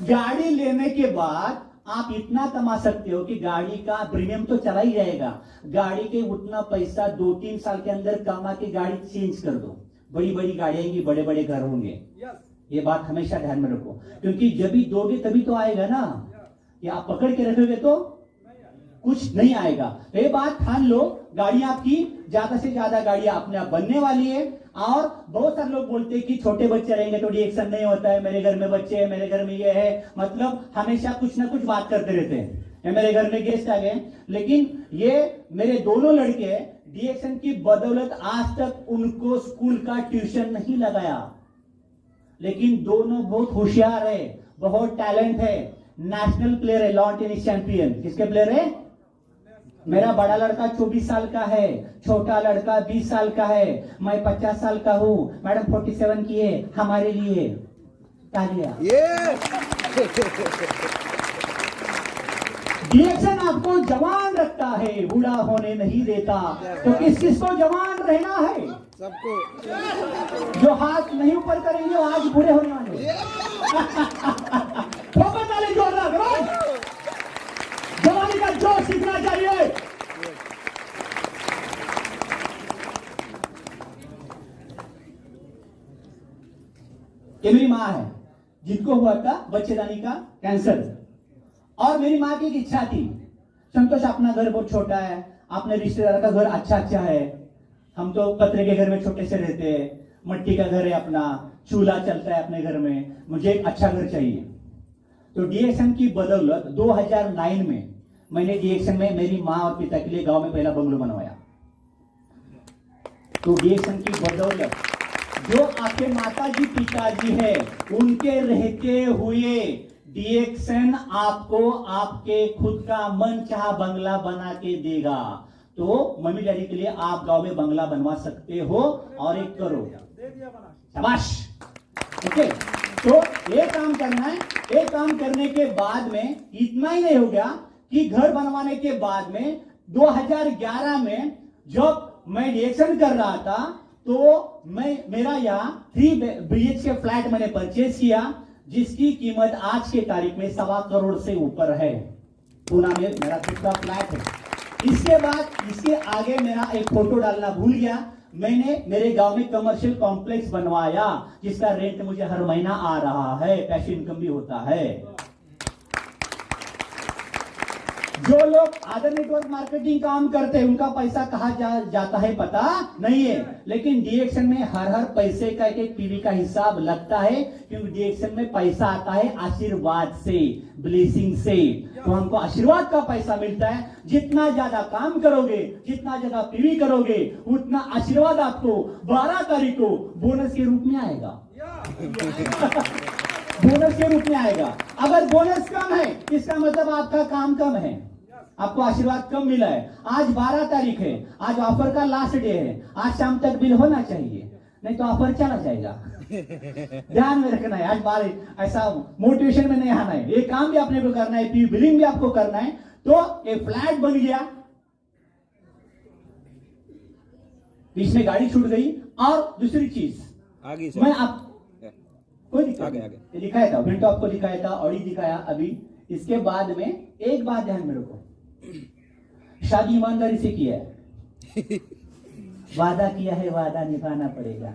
गाड़ी लेने के बाद आप इतना कमा सकते हो कि गाड़ी का प्रीमियम तो चला ही जाएगा। गाड़ी के उतना पैसा 2-3 साल के अंदर कमा के गाड़ी चेंज कर दो। बड़ी बड़ी गाड़ी आएंगी, बड़े बड़े घर होंगे। ये बात हमेशा ध्यान में रखो, क्योंकि जब भी दोगे तभी तो आएगा ना। या आप पकड़ के रखोगे तो कुछ नहीं आएगा। तो ये बात ठान लो, गाड़ी आपकी ज्यादा से ज्यादा गाड़ियां अपने आप बनने वाली है। और बहुत सारे लोग बोलते हैं कि छोटे बच्चे रहेंगे तो डीएक्सएन नहीं होता है, मेरे घर में बच्चे हैं, मेरे घर में ये है, मतलब हमेशा कुछ ना कुछ बात करते रहते हैं। मेरे घर में गेस्ट आ गए, लेकिन ये मेरे दोनों लड़के डीएक्सएन की बदौलत आज तक उनको स्कूल का ट्यूशन नहीं लगाया, लेकिन दोनों बहुत होशियार है, बहुत टैलेंट है, नेशनल प्लेयर है, लॉन टेनिस चैंपियन। किसके प्लेयर है? मेरा बड़ा लड़का 24 साल का है, छोटा लड़का 20 साल का है, मैं 50 साल का हूं, मैडम 47 की है। हमारे लिए तालियां। डीएक्सएन आपको जवान रखता है, बूढ़ा होने नहीं देता। तो किस किस को जवान रहना है? सबको। जो हाथ नहीं ऊपर करेंगे वो आज बूढ़े होने वाले। फोकस वाले जोरदार करो, जवानी का जोश सीखना चाहिए। ये मेरी माँ है, जिनको हुआ था बच्चेदानी का कैंसर। और मेरी माँ की एक इच्छा थी, संतोष अपना घर बहुत छोटा है, अपने रिश्तेदार का घर अच्छा है, हम तो पत्रे के घर में छोटे से रहते हैं, मट्टी का घर है अपना, चूल्हा चलता है अपने घर में, मुझे एक अच्छा घर चाहिए। तो डीएक्सएन की बदौलत 2009 में मैंने डीएक्सएन में मेरी माँ और पिता के लिए गांव में पहला बंगलो बनवाया। तो डीएक्सएन की बदौलत जो आपके माताजी पिताजी है, उनके रहते हुए डीएक्सएन आपको आपके खुद का मन चाहा बंगला बना के देगा। तो मम्मी डैडी के लिए आप गांव में बंगला बनवा सकते हो और एक करो। शाबाश। ओके, तो ये काम करना है। ये काम करने के बाद में इतना ही नहीं हो गया कि घर बनवाने के बाद में 2011 में जब मैं डीएक्सएन कर रहा था, तो मेरा यहाँ 3 BHK फ्लैट मैंने परचेज किया, जिसकी कीमत आज के तारीख में 1.25 करोड़ से ऊपर है। पूना में मेरा खुद का फ्लैट है। इसके बाद इसके आगे मेरा एक फोटो डालना भूल गया, मैंने मेरे गांव में कमर्शियल कॉम्प्लेक्स बनवाया, जिसका रेंट मुझे हर महीना आ रहा है, पैसिव इनकम भी होता है। जो लोग अदर नेटवर्क मार्केटिंग काम करते हैं उनका पैसा कहाँ जाता है पता नहीं है, लेकिन डीएक्शन में हर पैसे का एक पीवी का हिसाब लगता है, क्योंकि डीएक्शन में पैसा आता है आशीर्वाद से, ब्लेसिंग से। तो हमको आशीर्वाद का पैसा मिलता है। जितना ज्यादा काम करोगे, जितना ज्यादा पीवी करोगे, उतना आशीर्वाद आपको 12 तारीख को बोनस के रूप में आएगा। बोनस के रूप में आएगा। अगर बोनस कम है इसका मतलब आपका काम कम है, आपको आशीर्वाद कम मिला है। आज 12 तारीख है, आज ऑफर का लास्ट डे है, आज शाम तक बिल होना चाहिए, नहीं तो ऑफर चला जाएगा। ध्यान में रखना है, आज 12 ऐसा मोटिवेशन में नहीं आना है, ये काम भी आपने को करना है, बिलिंग भी आपको करना है। तो एक फ्लैट बन गया, बीच में गाड़ी छूट गई। और दूसरी चीज आगे मैं आप कोई दिक्कत आगे नहीं। आगे ये दिखाया था, विंडो आपको दिखाया था, ऑडी दिखाया अभी। इसके बाद में एक बात ध्यान में रखो, शादी ईमानदारी से किया है, वादा किया है, वादा निभाना पड़ेगा।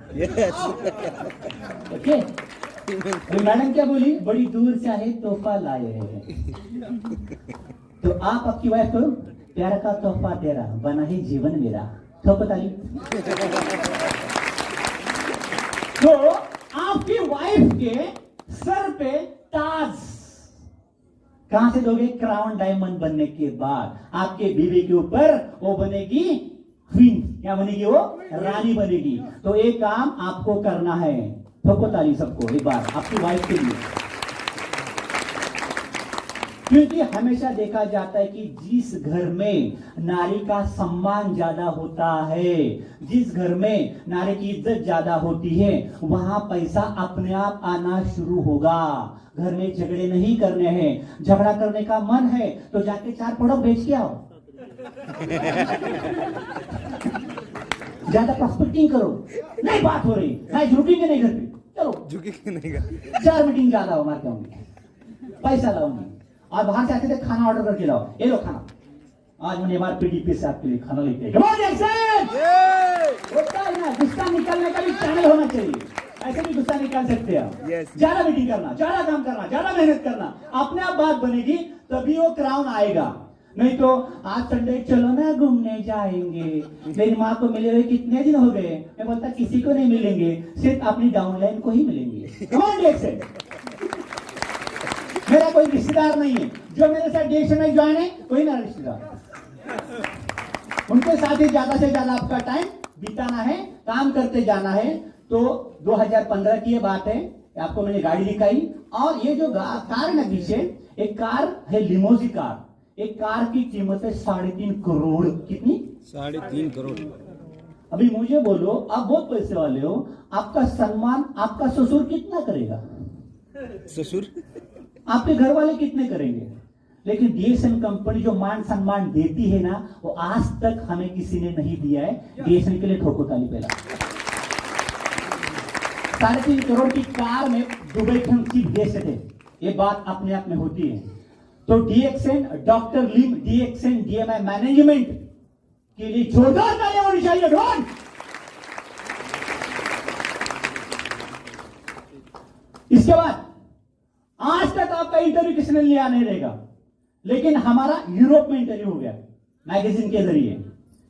ओके। तो मैडम क्या बोली, बड़ी दूर से आए तोहफा लाए हैं। तो आप आपकी वाइफ को प्यार का तोहफा दे रहा, बना है जीवन मेरा। ठोको ताली। तो आपकी वाइफ के सर पे ताज कहां से दोगे, क्राउन डायमंड बनने के बाद आपके बीवी के ऊपर वो बनेगी क्वीन, क्या बनेगी, वो रानी बनेगी। तो एक काम आपको करना है, ठोको ताली सबको एक बार आपकी वाइफ के लिए। क्योंकि हमेशा देखा जाता है कि जिस घर में नारी का सम्मान ज्यादा होता है, जिस घर में नारी की इज्जत ज्यादा होती है, वहां पैसा अपने आप आना शुरू होगा। घर में झगड़े नहीं करने हैं। झगड़ा करने का मन है तो जाके 4 प्रोडक्ट बेच के आओ। ज्यादा प्रॉस्पेक्टिंग करो, नहीं बात हो रही, मैं झुकेंगे नहीं घर पे, चलो झुकेंगे नहीं कर। 4 मीटिंग ज्यादा हो, मार के आऊंगी, पैसा लाऊंगी। और बाहर से आते थे खाना ऑर्डर करके लाओ, ये लो खाना, आज मैंने हमारे पीडीपी से आपके लिए खाना लेके होता है ना। गुस्सा निकालने का भी चैनल होना चाहिए, ऐसे भी गुस्सा निकाल सकते हैं आप। Yes. ज्यादा मीटिंग करना, ज्यादा काम करना, ज्यादा मेहनत करना, अपने आप बात बनेगी, तभी वो क्राउन आएगा। नहीं तो आज संडे चलो ना घूमने जाएंगे, मेरी माँ को मिले हुए कितने दिन हो गए, मैं बोलता किसी को नहीं मिलेंगे, सिर्फ अपनी डाउनलाइन को ही मिलेंगे। मेरा कोई रिश्तेदार नहीं है, जो मेरे साथ डीएक्शन में ज्वाइन है कोई मेरा रिश्तेदार, उनके साथ ही ज्यादा से ज्यादा आपका टाइम बिताना है, काम करते जाना है। तो 2015 की ये बात है, आपको मैंने गाड़ी दिखाई। और ये जो कार है ना पीछे, एक कार है लिमोजी कार। एक कार की कीमत है 3.5 करोड़। कितनी? 3.5 करोड़। अभी मुझे बोलो, आप बहुत पैसे वाले हो, आपका सम्मान आपका ससुर कितना करेगा? ससुर आपके घर वाले कितने करेंगे? लेकिन डीएक्शन कंपनी जो मान सम्मान देती है ना, वो आज तक हमें किसी ने नहीं दिया है। डीएक्शन के लिए ठोको ताली पहला। 3.5 करोड़ की कार में दुबई की हम चीफ गेस्ट थे, ये बात अपने आप में होती है। तो डीएक्शन, डॉक्टर लिम डीएक्शन डीएमआई मैनेजमेंट के लिए जोरदार तालियां होनी चाहिए। ढोल। इसके बाद आज तक आपका इंटरव्यू किसी ने लिया नहीं रहेगा, लेकिन हमारा यूरोप में इंटरव्यू हो गया मैगजीन के जरिए,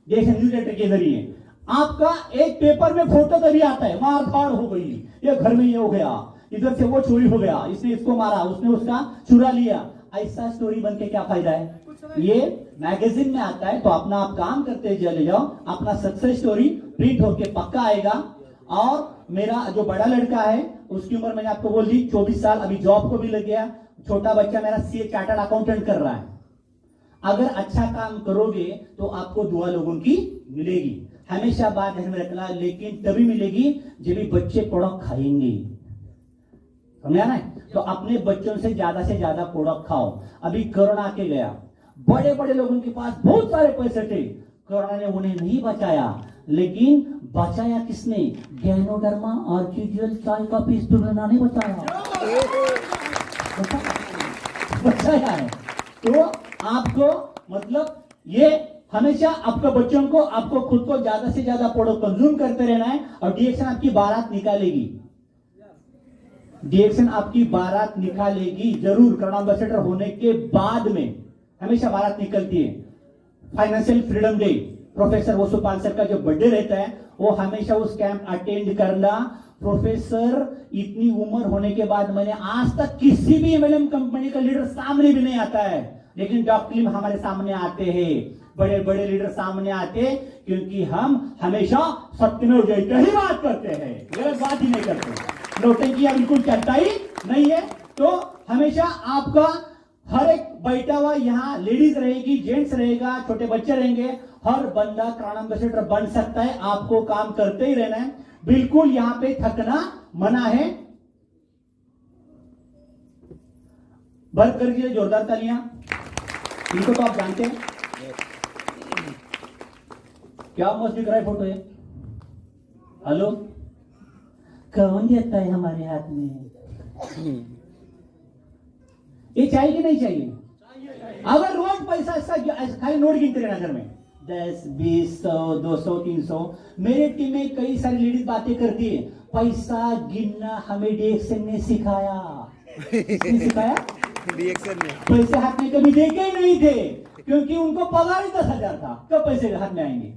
डीएक्शन न्यूज़लेटर के जरिए। आपका एक पेपर में फोटो तभी आता है, मार धाड़ हो गई, ये घर में ये हो गया, इधर से वो चोरी हो गया, इसने इसको मारा, उसने उसका चुरा लिया। ऐसा स्टोरी बन के क्या फायदा है? ये मैगजीन में आता है तो अपना आप काम करते चले जाओ, अपना सक्सेस स्टोरी प्रिंट होके पक्का आएगा। और मेरा जो बड़ा लड़का है उसकी उम्र मैंने आपको बोल दी 24 साल, अभी जॉब को भी लग गया। छोटा बच्चा मेरा सीए चार्टर्ड अकाउंटेंट कर रहा है। अगर अच्छा काम करोगे तो आपको दुआ लोगों की मिलेगी, हमेशा बात ध्यान में रखना। लेकिन तभी मिलेगी जब भी बच्चे प्रोडक्ट खाएंगे, समझा ना? तो अपने बच्चों से ज्यादा प्रोडक्ट खाओ। अभी कोरोना के गया, बड़े बड़े लोगों के पास बहुत सारे पैसे थे, कोरोना ने उन्हें नहीं बचाया, लेकिन बचाया किसने? गैनोडर्मा आर्टिफिशियल चाय का पीस पिघलना नहीं बचाया, बचाया है। तो आपको मतलब ये हमेशा आपके बच्चों को, आपको खुद को ज्यादा से ज्यादा प्रोडक्ट कंज्यूम करते रहना है। और डीएक्शन आपकी बारात निकालेगी, डीएक्शन आपकी बारात निकालेगी जरूर, करोना एम्बेसडर होने के बाद में। हमेशा बारात निकलती है। Financial freedom day, professor Vasupal sir का जो बर्थडे रहता है, वो हमेशा उस कैंप अटेंड करना। प्रोफेसर इतनी उम्र होने के बाद मैंने आज तक किसी भी एमएलएम कंपनी का लीडर सामने भी नहीं आता है, लेकिन डॉक्टर लीम हमारे सामने आते हैं, बड़े बड़े लीडर सामने आते, क्योंकि हम हमेशा सत्यमेव जयते ही बात करते हैं, गलत बात ही नहीं करते। नोटंकी बिल्कुल चलता ही नहीं है। तो हमेशा आपका हर एक बैठा हुआ यहाँ लेडीज रहेगी, जेंट्स रहेगा, छोटे बच्चे रहेंगे, हर बंदा क्राउन एम्बेसडर बन सकता है। आपको काम करते ही रहना है, बिल्कुल यहाँ पे थकना मना है। भर कर दीजिए जोरदार तालियां, इनको तो आप जानते हैं। क्या मस्त दिख रहा है फोटो है। हेलो, कौन देता है हमारे हाथ में? ये चाहिए कि नहीं चाहिए? अगर रोज पैसा ऐसा खाली नोट गिनते रहना घर में, 10, 20, 100, 200, 300। मेरे टीम में कई सारी लेडीज बातें करती है, पैसा गिनना हमें डीएक्सन ने सिखाया। किसने सिखाया? रिएक्शन में पैसे हाथ में कभी देखे ही नहीं थे, क्योंकि उनको पगार ही 10,000 था। कब पैसे हाथ में आएंगे?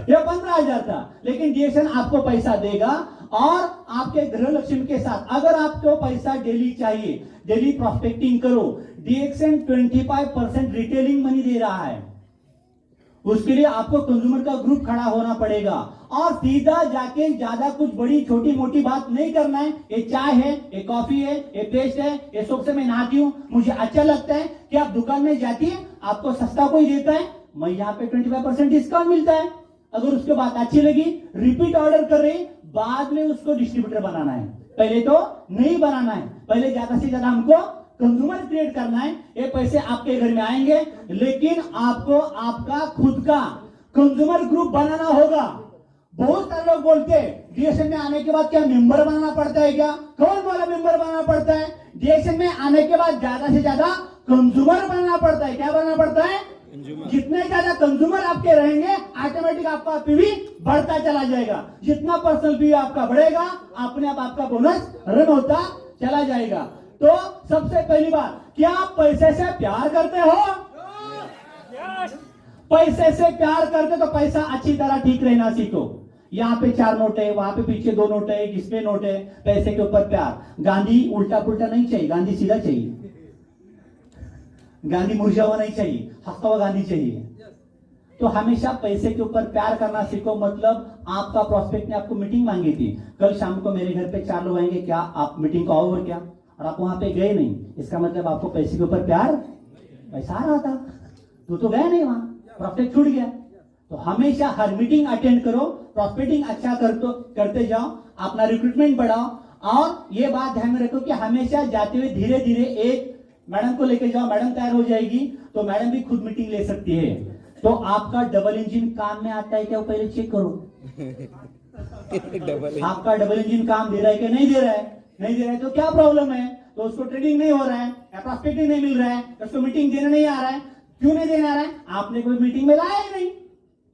या 15,000 था। लेकिन डीएक्सन आपको पैसा देगा और आपके गृह लक्ष्मी के साथ। अगर आपको पैसा डेली चाहिए, डेली प्रोस्पेक्टिंग करो। डीएक्सन 25% रिटेलिंग मनी दे रहा है, उसके लिए आपको कंज्यूमर का ग्रुप खड़ा होना पड़ेगा और सीधा जाके ज्यादा कुछ बड़ी छोटी मोटी बात नहीं करना है। ये चाय है, ये कॉफी है, ये पेस्ट है, ये सोप से मैं नहाती हूँ, मुझे अच्छा लगता है कि आप दुकान में जाती है, आपको सस्ता कोई देता है, मैं यहाँ पे 25% डिस्काउंट मिलता है। अगर उसके बात अच्छी लगी, रिपीट ऑर्डर कर रही, बाद में उसको डिस्ट्रीब्यूटर बनाना है, पहले तो नहीं बनाना है। पहले ज्यादा से ज्यादा हमको कंज्यूमर क्रिएट करना है। ये पैसे आपके घर में आएंगे, लेकिन आपको आपका खुद का कंज्यूमर ग्रुप बनाना होगा। बहुत सारे लोग बोलते हैं डीएक्सन में आने के बाद क्या मेंबर बनाना पड़ता है क्या? कौन वाला मेंबर बनाना पड़ता है? डीएक्सन में आने के बाद ज्यादा से ज्यादा कंज्यूमर बनना पड़ता है। क्या बनना पड़ता है? जितने ज्यादा कंज्यूमर आपके रहेंगे, ऑटोमेटिक आपका पीवी बढ़ता चला जाएगा। जितना पर्सनल पीवी आपका बढ़ेगा, अपने आप आपका बोनस रन होता चला जाएगा। तो सबसे पहली बात, क्या आप पैसे से प्यार करते हो? पैसे से प्यार करते तो पैसा अच्छी तरह ठीक रहना सीखो। यहाँ पे 4 नोट है, वहां पे पीछे 2 नोट है, किसमें नोट है, पैसे के ऊपर प्यार। गांधी उल्टा पुल्टा नहीं चाहिए, गांधी सीधा चाहिए। गांधी मुरझा हुआ नहीं चाहिए, हंसता हुआ गांधी चाहिए। तो हमेशा पैसे के ऊपर प्यार करना सीखो। मतलब आपका प्रोस्पेक्ट ने आपको मीटिंग मांगी थी, कल शाम को मेरे घर पे 4 लोग आएंगे, क्या आप मीटिंग को आओ? और क्या? और आप वहां पे गए नहीं, इसका मतलब आपको पैसे के ऊपर प्यार, पैसा आ रहा था, तो गया नहीं, वहां प्रोस्पेक्ट छूट गया। तो हमेशा हर मीटिंग अटेंड करो, प्रोस्पेक्टिंग अच्छा करते जाओ, अपना रिक्रूटमेंट बढ़ाओ। और ये बात ध्यान में रखो कि हमेशा जाते हुए धीरे धीरे एक मैडम को लेके जाओ, मैडम तैयार हो जाएगी तो मैडम भी खुद मीटिंग ले सकती है। तो आपका डबल इंजन काम में आता है क्या, वो पहले चेक करो। आपका डबल इंजन काम दे रहा है कि नहीं दे रहा है? नहीं दे रहा है तो क्या प्रॉब्लम है? तो उसको ट्रेडिंग नहीं हो रहा है, या प्रोस्पेक्टिंग नहीं मिल रहा है, उसको मीटिंग देने नहीं आ रहा है। क्यों नहीं देने आ रहा है? आपने कोई मीटिंग में लाया ही नहीं,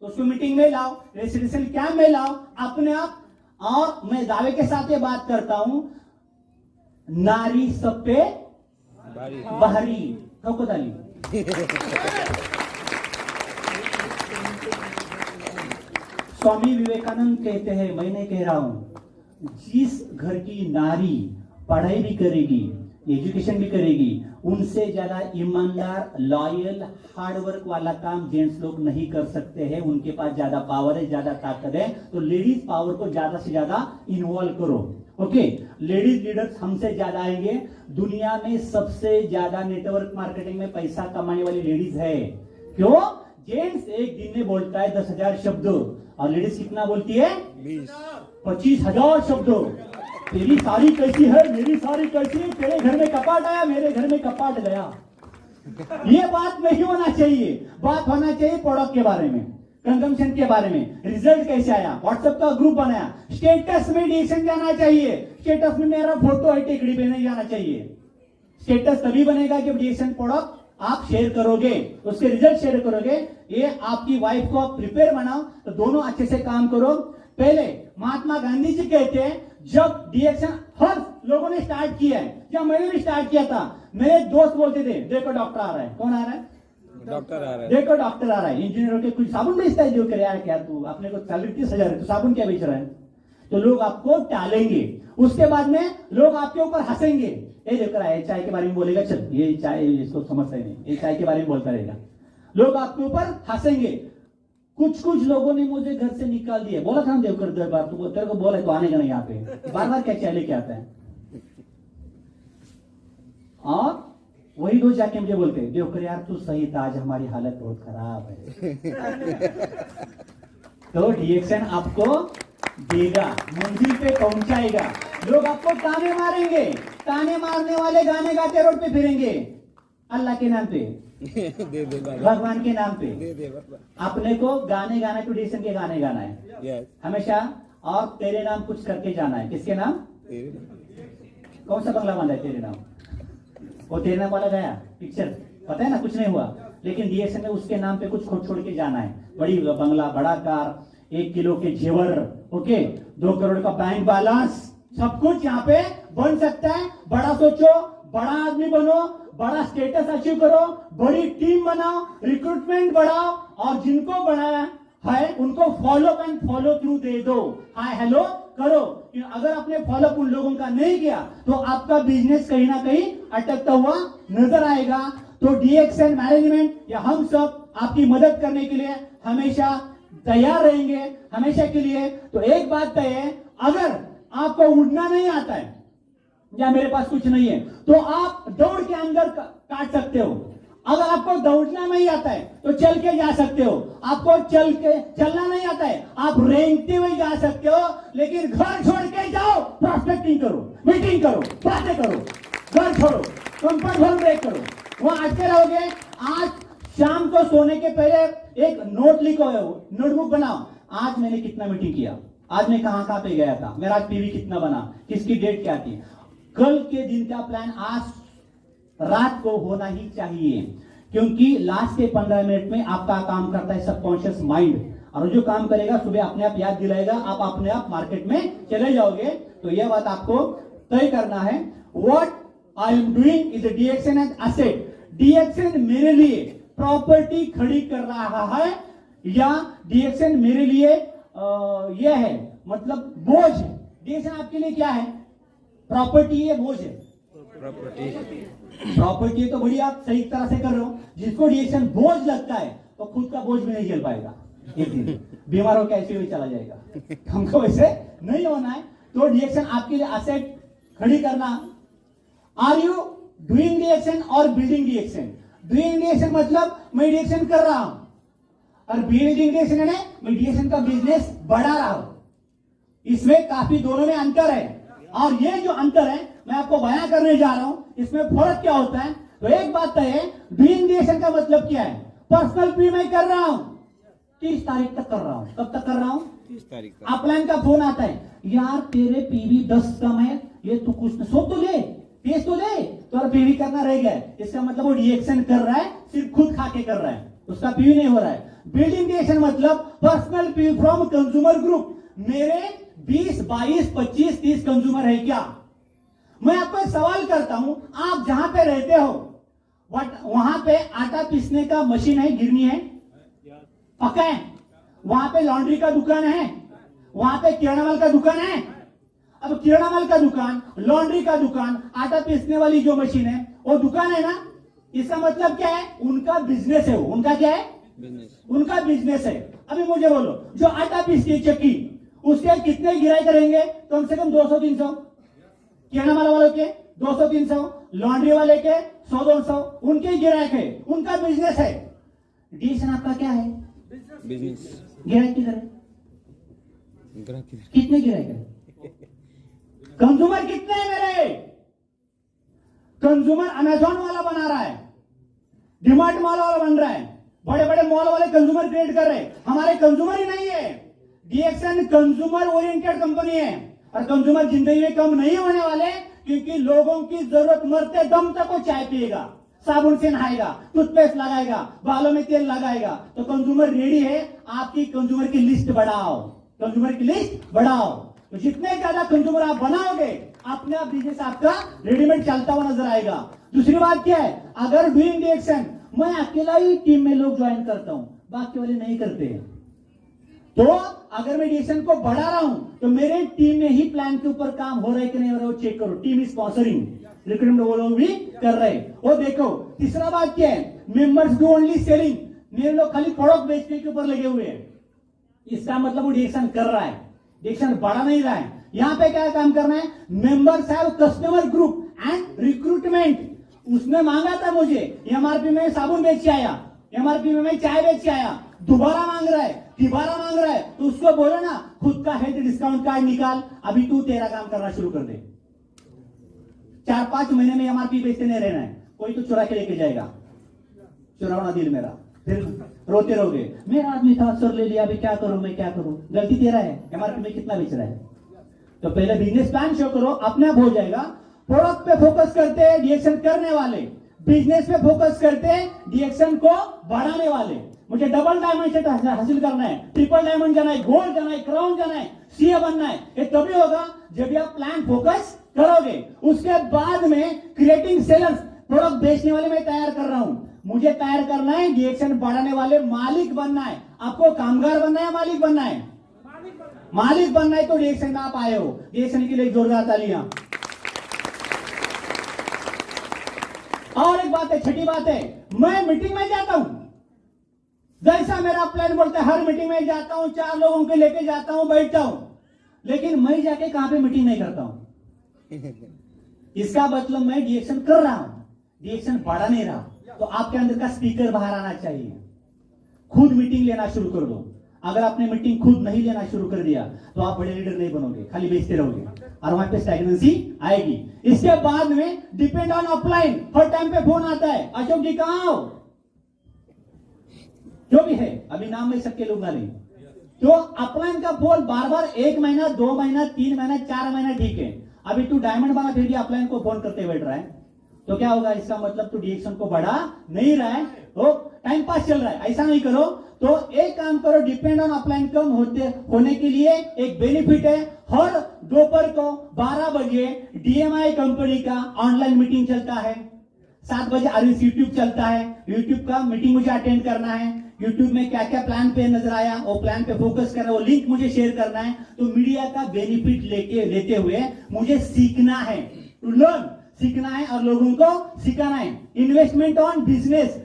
तो उसको मीटिंग में लाओ, रेसिडेंशियल कैंप में लाओ अपने आप। और मैं दावे के साथ ये बात करता हूं, नारी सब पे बाहरी ठोको ताली। स्वामी विवेकानंद कहते हैं, मैं नहीं कह रहा हूं, जिस घर की नारी पढ़ाई भी करेगी, एजुकेशन भी करेगी, उनसे ज्यादा ईमानदार, लॉयल, हार्डवर्क वाला काम जेंट्स लोग नहीं कर सकते हैं। उनके पास ज्यादा पावर है, ज्यादा ताकत है। तो लेडीज पावर को ज्यादा से ज्यादा इन्वॉल्व करो। ओके, लेडीज लीडर्स हमसे ज्यादा आएंगे। दुनिया में सबसे ज्यादा नेटवर्क मार्केटिंग में पैसा कमाने वाली लेडीज है। क्यों? जेंट्स एक दिन में बोलता है 10,000 शब्द, और लेडीज कितना बोलती है? 25,000 शब्द। तेरी साड़ी कैसी है, मेरी साड़ी कैसी है, तेरे घर में कपाट आया, मेरे घर में कपाट गया। ये बात नहीं होना चाहिए। बात होना चाहिए प्रोडक्ट के बारे में, कंजम्पशन के बारे में, रिजल्ट कैसे आया, व्हाट्सएप का ग्रुप बनाया, स्टेटस में डीएक्सन जाना चाहिए। स्टेटस में मेरा फोटो है टेकड़ी पे नहीं जाना चाहिए। स्टेटस तभी बनेगा जब डीएक्सन प्रोडक्ट आप शेयर करोगे, उसके रिजल्ट शेयर करोगे। ये आपकी वाइफ को आप प्रिपेयर बनाओ, तो दोनों अच्छे से काम करो। पहले महात्मा गांधी जी कहते हैं, जब डीएक्सन हर लोगों ने स्टार्ट किया है, या मैंने भी स्टार्ट किया था। मेरे दोस्त बोलते थे देखो डॉक्टर आ रहा है। कौन आ रहा है? डॉक्टर आ रहा है। देखो डॉक्टर आ रहा है। इंजीनियर के कुछ साबुन बेचता है जो करे यार, क्या तू अपने को सैलरी 30,000 है, तो साबुन क्या बेच रहा है? तो लोग आपको टालेंगे, उसके बाद में लोग आपके ऊपर हंसेंगे। ये देखो रहा है, चाय के बारे में बोलेगा, चल ये चाय इसको समझता ही नहीं, ये चाय के बारे में बोलता रहेगा। लोग आपके ऊपर हंसेंगे। कुछ लोगों ने मुझे घर से निकाल दिया, बोला था देवकर दरबार, तू तेरे को बोला तो आने का नहीं यहाँ पे, बार बार क्या चाय लेके आता है। और वही लोग जाके मुझे बोलते हैं देवकर यार तू सही था, आज हमारी हालत बहुत खराब है। तो डीएक्शन आपको देगा, मंजिल पे पहुंचाएगा। लोग आपको ताने मारेंगे, ताने मारने वाले गाने गाते रोड पे फिरेंगे, अल्लाह के नाम पे, दे दे बाबा, भगवान के नाम पे। दे दे बाबा। अपने को गाने गाना, ट्रेडिशन के गाने गाना है यस, हमेशा। और तेरे नाम कुछ करके जाना है। किसके नाम? तेरे कौन सा बंगला बांधा है तेरे नाम? वो तेरे नाम वाला गया पिक्चर, पता है ना, कुछ नहीं हुआ। लेकिन डीएक्शन में उसके नाम पे कुछ छोड़ के जाना है। बड़ी बंगला, बड़ा कार, 1 किलो के जेवर, ओके, 2 करोड़ का बैंक बैलेंस, सब कुछ यहाँ पे बन सकता है। बड़ा सोचो, बड़ा आदमी बनो, बड़ा स्टेटस अचीव करो, बड़ी टीम बनाओ, रिक्रूटमेंट बढ़ाओ, और जिनको बढ़ाया है उनको फॉलो एंड फॉलो थ्रू दे दो, हाय हेलो करो। अगर आपने फॉलो उन लोगों का नहीं किया तो आपका बिजनेस कहीं ना कहीं अटकता हुआ नजर आएगा। तो डीएक्शन मैनेजमेंट या हम सब आपकी मदद करने के लिए हमेशा तैयार रहेंगे, हमेशा के लिए। तो एक बात तय है, अगर आपको उड़ना नहीं आता है या मेरे पास कुछ नहीं है तो आप दौड़ के अंदर काट सकते हो। अगर आपको दौड़ना नहीं आता है तो चल के जा सकते हो। आपको चलना नहीं आता है, आप रेंगते हुए जा सकते हो। लेकिन घर छोड़ के जाओ, प्रोस्पेक्टिंग करो, मीटिंग करो, बातें करो, घर छोड़ो, कंफर्ट जोन ब्रेक करो, वहां अटके रहोगे। आज शाम को सोने के पहले एक नोट लिखो, नोटबुक बनाओ, आज मैंने कितना मीटिंग किया, आज मैं कहां पे गया था, मेरा आज पीवी कितना बना, किसकी डेट क्या थी। कल के दिन का प्लान आज रात को होना ही चाहिए, क्योंकि लास्ट के 15 मिनट में आपका काम करता है सबकॉन्शियस माइंड, और जो काम करेगा सुबह अपने आप याद दिलाएगा, आप अपने आप मार्केट में चले जाओगे। तो यह बात आपको तय करना है। What I am doing is Daction and asset. Daction मेरे लिए प्रॉपर्टी खड़ी कर रहा है, या डीएक्शन मेरे लिए यह है, मतलब बोझ है। डीएक्शन आपके लिए क्या है? प्रॉपर्टी है, बोझ है। प्रॉपर्टी तो बड़ी आप सही तरह से कर रहे हो। जिसको डीएक्शन बोझ लगता है तो खुद का बोझ भी नहीं झेल पाएगा, एक दिन बीमार होकर ऐसे ही चला जाएगा। हमको वैसे नहीं होना है। तो डीएक्शन आपके लिए एसेट खड़ी करना। आर यू डूइंग डीएक्शन और बिल्डिंग डीएक्शन? डूइंग डीएक्शन मतलब मैं डीएक्शन कर रहा हूं, और बिल्डिंग डीएक्शन है मैं डीएक्शन का बिजनेस बढ़ा रहा हूं। इसमें काफी दोनों में अंतर है, और ये जो अंतर है मैं आपको बयां करने जा रहा हूं। इसमें फर्क क्या होता है? तो एक बात है, डूइंग डीएक्शन का मतलब क्या है? पर्सनल पी मैं कर रहा हूं, 30 तारीख तक कर रहा हूं। कब तक कर रहा हूं? 30 तारीख तक। अपलाइन का फोन आता है, यार तेरे पीवी 10 कम है, ये तू कुछ सो तो ले, पेश तो ले, तो पीवी करना रह गया है। इसका मतलब वो डीएक्शन कर रहा है, सिर्फ खुद खा के कर रहा है, उसका पीवी नहीं हो रहा है। बिल्डिंग डीएक्शन मतलब personal PV from consumer group. मेरे 20, 22, 25, 30 कंज्यूमर है क्या? मैं आपको एक सवाल करता हूं, आप जहां पे रहते हो वहां पे आटा पीसने का मशीन है, गिरनी है, पक्का है? वहां पे लॉन्ड्री का दुकान है, वहां पे किराना माल का दुकान है। अब किराना माल का दुकान, लॉन्ड्री का दुकान, आटा पीसने वाली जो मशीन है वो दुकान है ना। इसका मतलब क्या है? उनका बिजनेस है। वो उनका क्या है? बिजनेस। उनका बिजनेस है। अभी मुझे बोलो, जो आटा पीसती है चक्की, उसके कितने गिराई करेंगे? कम से कम 200-300। किराना माल वालों के 200-300, लॉन्ड्री वाले के 100-200, उनके गिराक है, उनका बिजनेस है। डीएक्शन आपका क्या है? बिजनेस। गिराक किधर है? ग्राहक किधर? कितने गिराक है? कंज्यूमर कितने हैं मेरे? कंज्यूमर अमेजॉन वाला बना रहा है, डिमार्ट मॉल वाला बन रहा है, बड़े बड़े मॉल वाले कंज्यूमर क्रिएट कर रहे हैं। हमारे कंज्यूमर ही नहीं है। डीएक्शन कंज्यूमर ओरिएंटेड कंपनी है, और कंज्यूमर जिंदगी में कम नहीं होने वाले, क्योंकि लोगों की जरूरत मरते दम तक वो चाय पिएगा, साबुन से नहाएगा, टूथपेस्ट लगाएगा, बालों में तेल लगाएगा। तो कंज्यूमर रेडी है। आपकी कंज्यूमर की लिस्ट बढ़ाओ, कंज्यूमर की लिस्ट बढ़ाओ। तो जितने ज्यादा कंज्यूमर आप बनाओगे अपने आप बिजनेस आपका रेडीमेड चलता हुआ नजर आएगा। दूसरी बात क्या है, अगर डूइंग द एक्शन मैं अकेला ही टीम में लोग ज्वाइन करता हूं, बाकी वाले नहीं करते हैं, तो अगर मैं डिएक्शन को बढ़ा रहा हूं तो मेरे टीम में ही प्लान के ऊपर काम हो रहा है कि नहीं हो रहा है वो चेक करो। टीम इज स्पॉन्सरिंग, रिक्रूटमेंट वो लोग भी कर रहे हैं, वो देखो। तीसरा बात क्या है, मेंबर्स डू ओनली सेलिंग, मेरे लोग खाली प्रोडक्ट बेचने के ऊपर लगे हुए हैं। इसका मतलब वो डिएक्शन कर रहा है, डिएक्शन बढ़ा नहीं रहा है। यहां पे क्या काम करना है, members have customer group and recruitment. उसने मांगा था मुझे, एमआरपी में साबुन बेच के आया, एमआरपी में मैं चाय बेच के आया, दोबारा मांग रहा है, तिबारा मांग रहा है, तो उसको बोलो ना खुद का हेल्थ डिस्काउंट कार्ड निकाल, अभी तू तेरा काम करना शुरू कर दे। 4-5 महीने में एमआरपी बेचते नहीं रहना है, कोई तो चुरा के लेके जाएगा, चुरावना दिल मेरा, फिर रोते रहोगे मेरा आदमी था सर ले लिया, अभी क्या करूं मैं, क्या करूं। गलती तेरा है, एमआरपी में कितना बेच रहा है। तो पहले बिजनेस प्लान शो करो, अपने आप हो जाएगा। प्रोडक्ट पे फोकस करते हैं डिएक्शन करने वाले, बिजनेस पे फोकस करते हैं डिएक्शन को बढ़ाने वाले। मुझे डबल डायमंड सेट हासिल करना है, ट्रिपल डायमंड जाना है, गोल्ड जाना है, क्राउन जाना है, सीए बनना है, ये तभी होगा जब आप प्लान फोकस करोगे। उसके बाद में क्रिएटिंग सेलर्स, प्रोडक्ट बेचने वाले मैं तैयार कर रहा हूं, मुझे तैयार करना है डिएक्शन बढ़ाने वाले मालिक बनना है। आपको कामगार बनना है, मालिक बनना है? मालिक बनना है तो डिएक्शन में आप आए हो, डिएक्शन के लिए जोरदार तालियां। और एक बात है, छठी बात है, मैं मीटिंग में जाता हूं, जैसा मेरा प्लान बोलता है हर मीटिंग में जाता हूं, 4 लोगों को लेके जाता हूं, बैठता हूं, लेकिन मैं जाके कहां पे मीटिंग नहीं करता हूं। इसका मतलब मैं डिएक्शन कर रहा हूं, डिएक्शन बढ़ा नहीं रहा। तो आपके अंदर का स्पीकर बाहर आना चाहिए, खुद मीटिंग लेना शुरू कर दो। अगर आपने मीटिंग खुद नहीं लेना शुरू कर दिया तो आप बड़े लीडर नहीं बनोगे, खाली बेचते रहोगे और वहां पे स्टैग्नेंसी आएगी। इसके बाद में depend on upline, her time पे फोन आता है, अशोक जी कहां हो, जो भी है, अभी नाम ले सकते लोग ना नहीं। तो अपलाइन का फोन बार बार 1 महीना, 2 महीना, 3 महीना, 4 महीना ठीक है, अभी तू डायमंड बना फिर भी अपलाइन को फोन करते बैठ रहा है, तो क्या होगा, इसका मतलब तू डिएक्शन को बढ़ा नहीं रहा है, तो टाइम पास चल रहा है। ऐसा नहीं करो। तो एक काम करो, डिपेंड ऑन अपलाइन कम होने के लिए एक बेनिफिट है, हर दोपहर को 12 बजे डीएमआई कंपनी का ऑनलाइन मीटिंग चलता है, 7 बजे आरवीसी यूट्यूब चलता है, यूट्यूब का मीटिंग मुझे अटेंड करना है, यूट्यूब में क्या क्या प्लान पे नजर आया वो प्लान पे फोकस करना है, वो लिंक मुझे शेयर करना है। तो मीडिया का बेनिफिट लेते हुए मुझे सीखना है, टू लर्न, सीखना है और लोगों को सिखाना है। इन्वेस्टमेंट ऑन बिजनेस,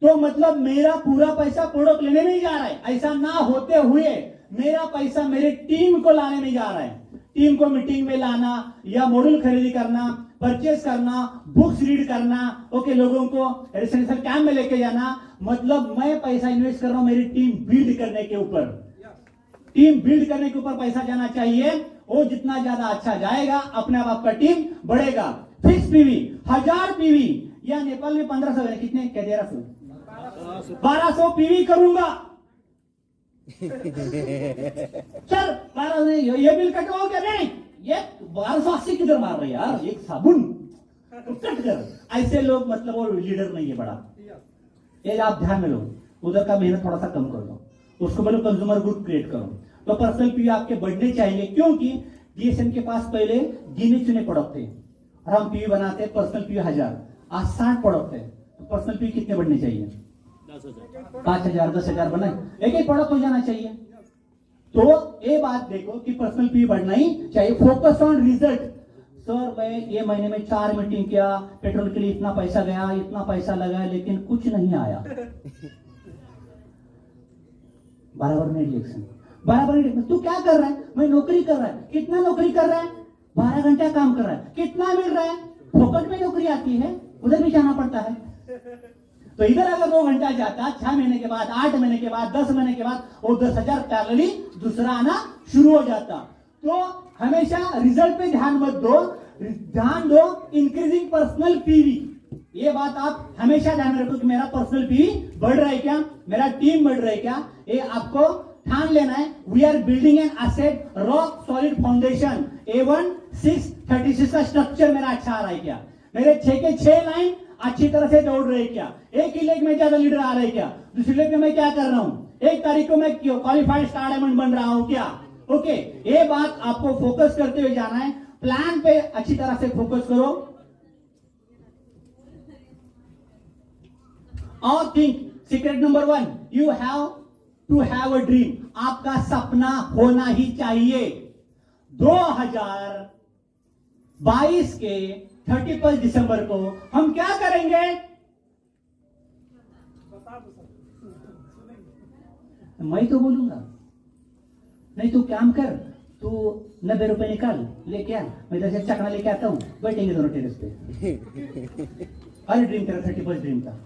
तो मतलब मेरा पूरा पैसा प्रोडक्ट लेने नहीं जा रहा है, ऐसा ना होते हुए मेरा पैसा मेरे टीम को लाने नहीं जा रहा है। टीम को मीटिंग में लाना या मॉड्यूल खरीदी करना, परचेस करना, बुक्स रीड करना, ओके, लोगों को रेसिडेंशियल कैंप में लेके जाना, मतलब मैं पैसा इन्वेस्ट कर रहा हूं मेरी टीम बिल्ड करने के ऊपर। टीम बिल्ड करने के ऊपर पैसा जाना चाहिए, वो जितना ज्यादा अच्छा जाएगा अपने आप आपका टीम बढ़ेगा। फिक्स पीवी 1000 पीवी, या नेपाल में 1500 है, कितने क्या 1200 पीवी करूंगा सर। 1200 ये बिल कटवाओ क्या? नहीं, ये 1280 किधर मार रहे यार, एक साबुन तो कट कर। ऐसे लोग मतलब वो लीडर नहीं है बड़ा, ये आप ध्यान में लो, उधर का मेहनत थोड़ा सा कम कर दो, उसको बोलो कंज्यूमर ग्रुप क्रिएट करो। तो पर्सनल पीवी आपके बढ़ने चाहिए, क्योंकि डीएसएन के पास पहले गिने चुने प्रोडक्ट थे और हम पीवी बनाते हैं पर्सनल पीवी 1000, आज 60 प्रोडक्ट है, तो पर्सनल पीवी कितने बढ़ने चाहिए? 5000, 10,000 बना, एक एक प्रोडक्ट हो जाना चाहिए। तो ये बात देखो कि पर्सनल पीवी बढ़ना ही चाहिए। फोकस ऑन रिजल्ट, सर मैं ये महीने में 4 मीटिंग किया, पेट्रोल के लिए इतना पैसा गया, इतना पैसा लगा, लेकिन कुछ नहीं आया, बराबर नहीं रिएक्शन, बराबर नहीं। तू क्या कर रहा है? मैं नौकरी कर रहा है, कितना नौकरी कर रहा है? 12 घंटा काम कर रहा है, कितना मिल रहा है? फोकट में नौकरी आती है, उधर भी जाना पड़ता है। तो इधर अगर 2 घंटा जाता, 6 महीने के बाद, 8 महीने के बाद, 10 महीने के बाद वो 10,000 पैरेलली दूसरा आना शुरू हो जाता। तो हमेशा रिजल्ट पे ध्यान मत दो, ध्यान दो इंक्रीजिंग पर्सनल पीवी। ये बात आप हमेशा ध्यान रखो कि मेरा पर्सनल पीवी बढ़ रहा है क्या, मेरा टीम बढ़ रहा है क्या, ये आपको ठान लेना है। We are building an asset rock solid foundation, A1 6 36 का स्ट्रक्चर मेरा अच्छा आ रहा है क्या, मेरे 6 के 6 लाइन अच्छी तरह से दौड़ रहे क्या, एक ही लेग में ज्यादा लीडर आ रहे क्या, दूसरी लेग में मैं क्या कर रहा हूं, 1 तारीख को मैं क्वालिफाइड स्टार डायमंड बन रहा हूं क्या, ओके, ये बात आपको फोकस करते हुए जाना है, प्लान पे अच्छी तरह से फोकस करो और think. Secret number 1, you have to have a dream. आपका सपना होना ही चाहिए। 2022 के 31 दिसंबर को हम क्या करेंगे? मैं तो बोलूंगा, नहीं तू काम कर, तू 90 रुपए निकाल लेके आ, मैं 10 चकना लेके आता हूं, बैठेंगे दोनों टेरेस पे। अरे ड्रीम तेरा 31 ड्रीम था।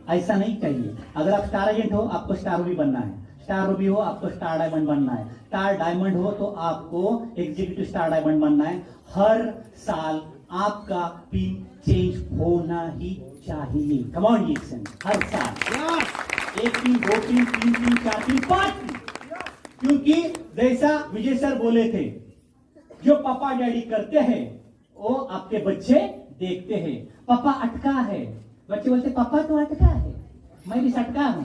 ऐसा नहीं चाहिए। अगर आप स्टार एजेंट हो, आपको स्टार रूबी बनना है। स्टार रूबी हो, आपको स्टार डायमंड बनना है। स्टार डायमंड हो तो आपको एग्जीक्यूटिव स्टार डायमंड बनना है। हर साल आपका पिन चेंज होना ही चाहिए। कम ऑन जैक्सन, हर साल 1 pin, 2 pin, 3 pin, 4 pin, 5 pin. क्योंकि जैसा विजय सर बोले थे, जो पापा डैडी करते हैं वो आपके बच्चे देखते हैं। पापा अटका है, बच्चे बोलते पापा तो अटका है, मैं भी सटका हूं।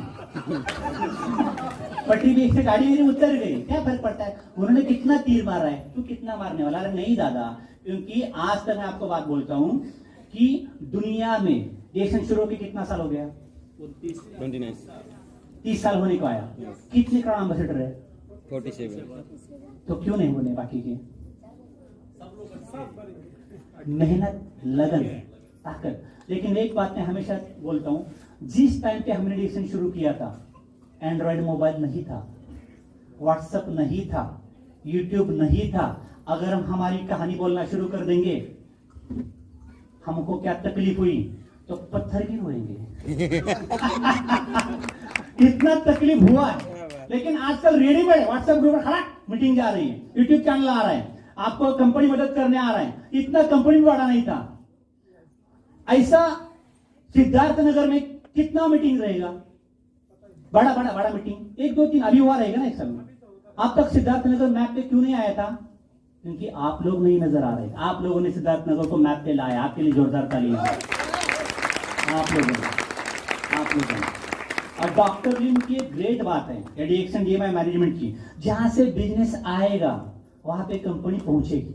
पट्टी में से गाड़ी मेरी उतर गई, क्या फर्क पड़ता है? उन्होंने कितना तीर मारा है, तू कितना मारने वाला? अरे नहीं दादा, क्योंकि आज तक मैं आपको बात बोलता हूं कि दुनिया में देशन शुरू होकर कितना साल हो गया? 29, 30 साल होने को आया। कितने करोड़ एम्बेसडर है? 47। तो क्यों नहीं होने बाकी के? मेहनत, लगन, ताकत। लेकिन एक बात मैं हमेशा बोलता हूं, जिस टाइम पे हमने डिक्शन शुरू किया था, एंड्रॉइड मोबाइल नहीं था, व्हाट्सएप नहीं था, यूट्यूब नहीं था। अगर हम हमारी कहानी बोलना शुरू कर देंगे, हमको क्या तकलीफ हुई? तो पत्थर भी रोएंगे। इतना तकलीफ हुआ है। लेकिन आजकल रेडीमेड व्हाट्सएप ग्रुप में खड़ा मीटिंग जा रही है, यूट्यूब चैनल आ रहा है, आपको कंपनी मदद करने आ रहा है। इतना कंपनी भी बड़ा नहीं था। ऐसा सिद्धार्थनगर में कितना मीटिंग रहेगा? बड़ा मीटिंग 1 2 3 अभी हुआ रहेगा ना एक साल में। अब तक सिद्धार्थनगर मैप पे क्यों नहीं आया था? क्योंकि आप लोग नहीं नजर आ रहे। आप लोगों ने सिद्धार्थनगर को मैप पे लाया। आपके लिए जोरदार तालियां। आप लोगों ने। और डॉक्टर लिम की एक ग्रेट बात है, एडिक्शन डीएमआई मैनेजमेंट की, जहां से बिजनेस आएगा वहां पे कंपनी पहुंचेगी,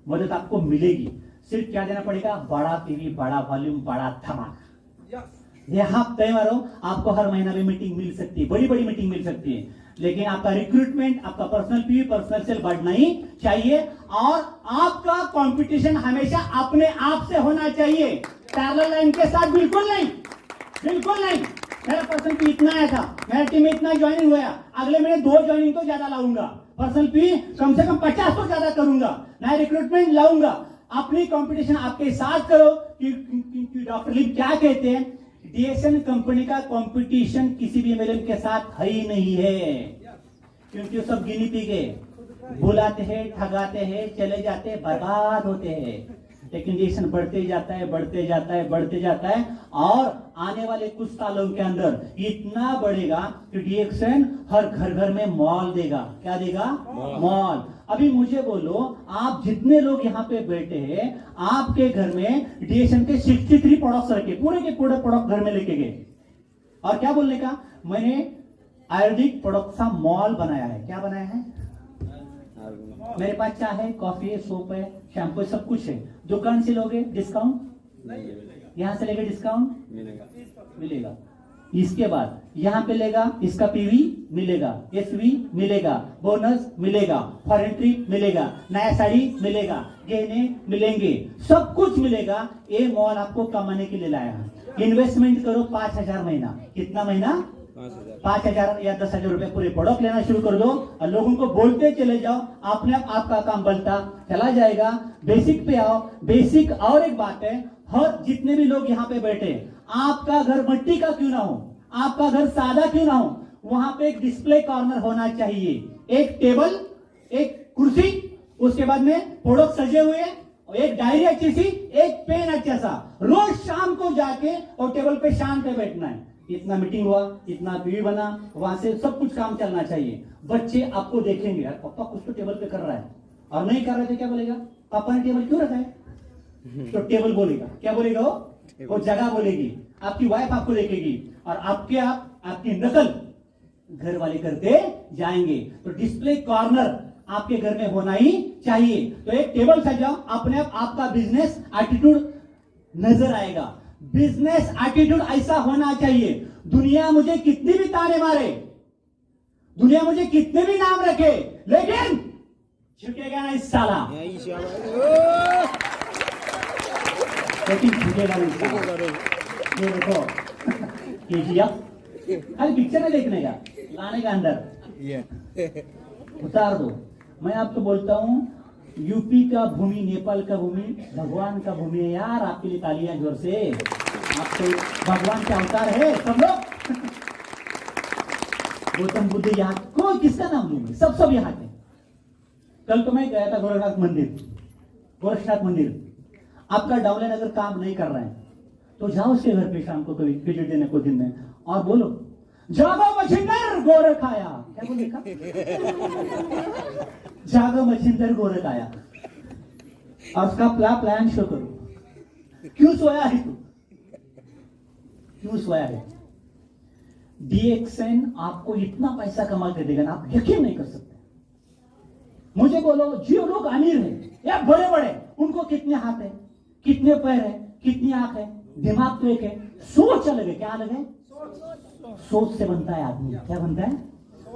मदद आपको मिलेगी। सिर्फ क्या देना पड़ेगा? बड़ा टीवी, बड़ा वॉल्यूम, बड़ा धमाका। यहां तय मारो, आपको हर महीना में मीटिंग मिल सकती है, बड़ी मीटिंग मिल सकती है। लेकिन आपका रिक्रूटमेंट, आपका पर्सनल पीवी, पर्सनल सेल बढ़ना ही चाहिए। और आपका कंपटीशन हमेशा अपने आप से होना चाहिए, पैरेलल लाइन के साथ बिल्कुल नहीं। मेरा पर्सनल पी इतना आया था, मेरा टीम में इतना ज्वाइनिंग हुआ, अगले महीने 2 ज्वाइनिंग तो ज्यादा लाऊंगा, पर्सनल पी कम से कम 50 तो ज्यादा करूंगा, नया रिक्रूटमेंट लाऊंगा। अपनी कंपटीशन आपके साथ करो। कि डॉक्टर लिम क्या कहते हैं, डीएसएन कंपनी का कंपटीशन किसी भी एमएलएम के साथ है ही नहीं है, क्योंकि वो सब गिनी पी के बुलाते हैं, ठगाते हैं, चले जाते हैं, बर्बाद होते हैं। लेकिन डीएसएन बढ़ते जाता है और आने वाले कुछ सालों के अंदर इतना बढ़ेगा कि डीएसएन हर घर में मॉल देगा। क्या देगा? मॉल। अभी मुझे बोलो, आप जितने लोग यहाँ पे बैठे हैं, आपके घर में डीएसएन के 63 प्रोडक्ट्स रखे, पूरे के पूरे प्रोडक्ट घर में लेके गए। और क्या बोलने का? मैंने आयुर्वेदिक प्रोडक्ट का मॉल बनाया है। क्या बनाया है? मेरे पास चाय है, कॉफी है, सोप है, शैम्पू है, सब कुछ है। दुकान से लोगे डिस्काउंट? यहाँ से लेके डिस्काउंट मिलेगा। इसके बाद यहाँ पे लेगा, इसका पीवी मिलेगा, एसवी मिलेगा, बोनस मिलेगा, फॉरेन ट्रिप मिलेगा, नया साड़ी मिलेगा, गहने मिलेंगे, सब कुछ मिलेगा। ये मॉल आपको कमाने के लिए लाया है। इन्वेस्टमेंट करो 5,000 महीना। कितना महीना? 5,000 या 10,000 रुपए पूरे प्रोडक्ट लेना शुरू कर दो और लोगों को बोलते चले जाओ, अपने आप आपका काम बढ़ता चला जाएगा। बेसिक पे आओ। बेसिक और एक बात है, हर जितने भी लोग यहाँ पे बैठे, आपका घर मट्टी का क्यों ना हो, आपका घर सादा क्यों ना हो, वहां पे एक डिस्प्ले कॉर्नर होना चाहिए, एक टेबल, एक कुर्सी, उसके बाद में प्रोडक्ट सजे हुए, एक डायरी अच्छी सी, एक पेन अच्छा सा। रोज शाम को जाके और टेबल पे शाम पे बैठना है। इतना मीटिंग हुआ, इतना पीवी बना, वहां से सब कुछ काम चलना चाहिए। बच्चे आपको देखेंगे, यार पापा कुछ तो टेबल पे कर रहा है, और नहीं कर रहे थे क्या बोलेगा? पापा ने टेबल क्यों रखा है? तो टेबल बोलेगा। क्या बोलेगा? वो जगह बोलेगी। आपकी वाइफ आपको देखेगी और आपकी नकल घर वाले करते जाएंगे। तो डिस्प्ले कॉर्नर आपके घर में होना ही चाहिए। तो एक टेबल सजाओ, अपने आप आपका बिजनेस एटीट्यूड नजर आएगा। बिजनेस एटीट्यूड ऐसा होना चाहिए, दुनिया मुझे कितनी भी ताने मारे, दुनिया मुझे कितने भी नाम रखे, लेकिन झुकेगा नहीं साला, लेकिन झुकेगा नहीं साला। ये देखो केजीएफ खाली पिक्चर में देखने का, लाने का अंदर उतार दो। मैं आपको बोलता हूं, यूपी का भूमि, नेपाल का भूमि भगवान का भूमि है यार। आपके लिए तालियां जोर से। आप तो भगवान के अवतार है सब लोग। गौतम बुद्ध यहाँ, कोई किसका नाम लूंगे, सब यहाँ के। कल तो मैं गया था गोरखनाथ मंदिर। आपका डाउनलाइन अगर काम नहीं कर रहा है तो जाओ उसके घर पे शाम को कभी विजिट देने को दिन में और बोलो, जागो मछिंदर गोरख आया। क्या बोल लिखा? जागो मछिंदर गोरख आया। और उसका प्लान शो करो। क्यों सोया है तू? क्यों सोया है? DXN आपको इतना पैसा कमा के देगा ना, आप यकीन नहीं कर सकते। मुझे बोलो, जो लोग अमीर है या बड़े बड़े, उनको कितने हाथ है, कितने पैर है, कितनी आंख है, दिमाग तो एक है, सोच अलग है। क्या अलग है? सोच से बनता है आदमी। क्या बनता है?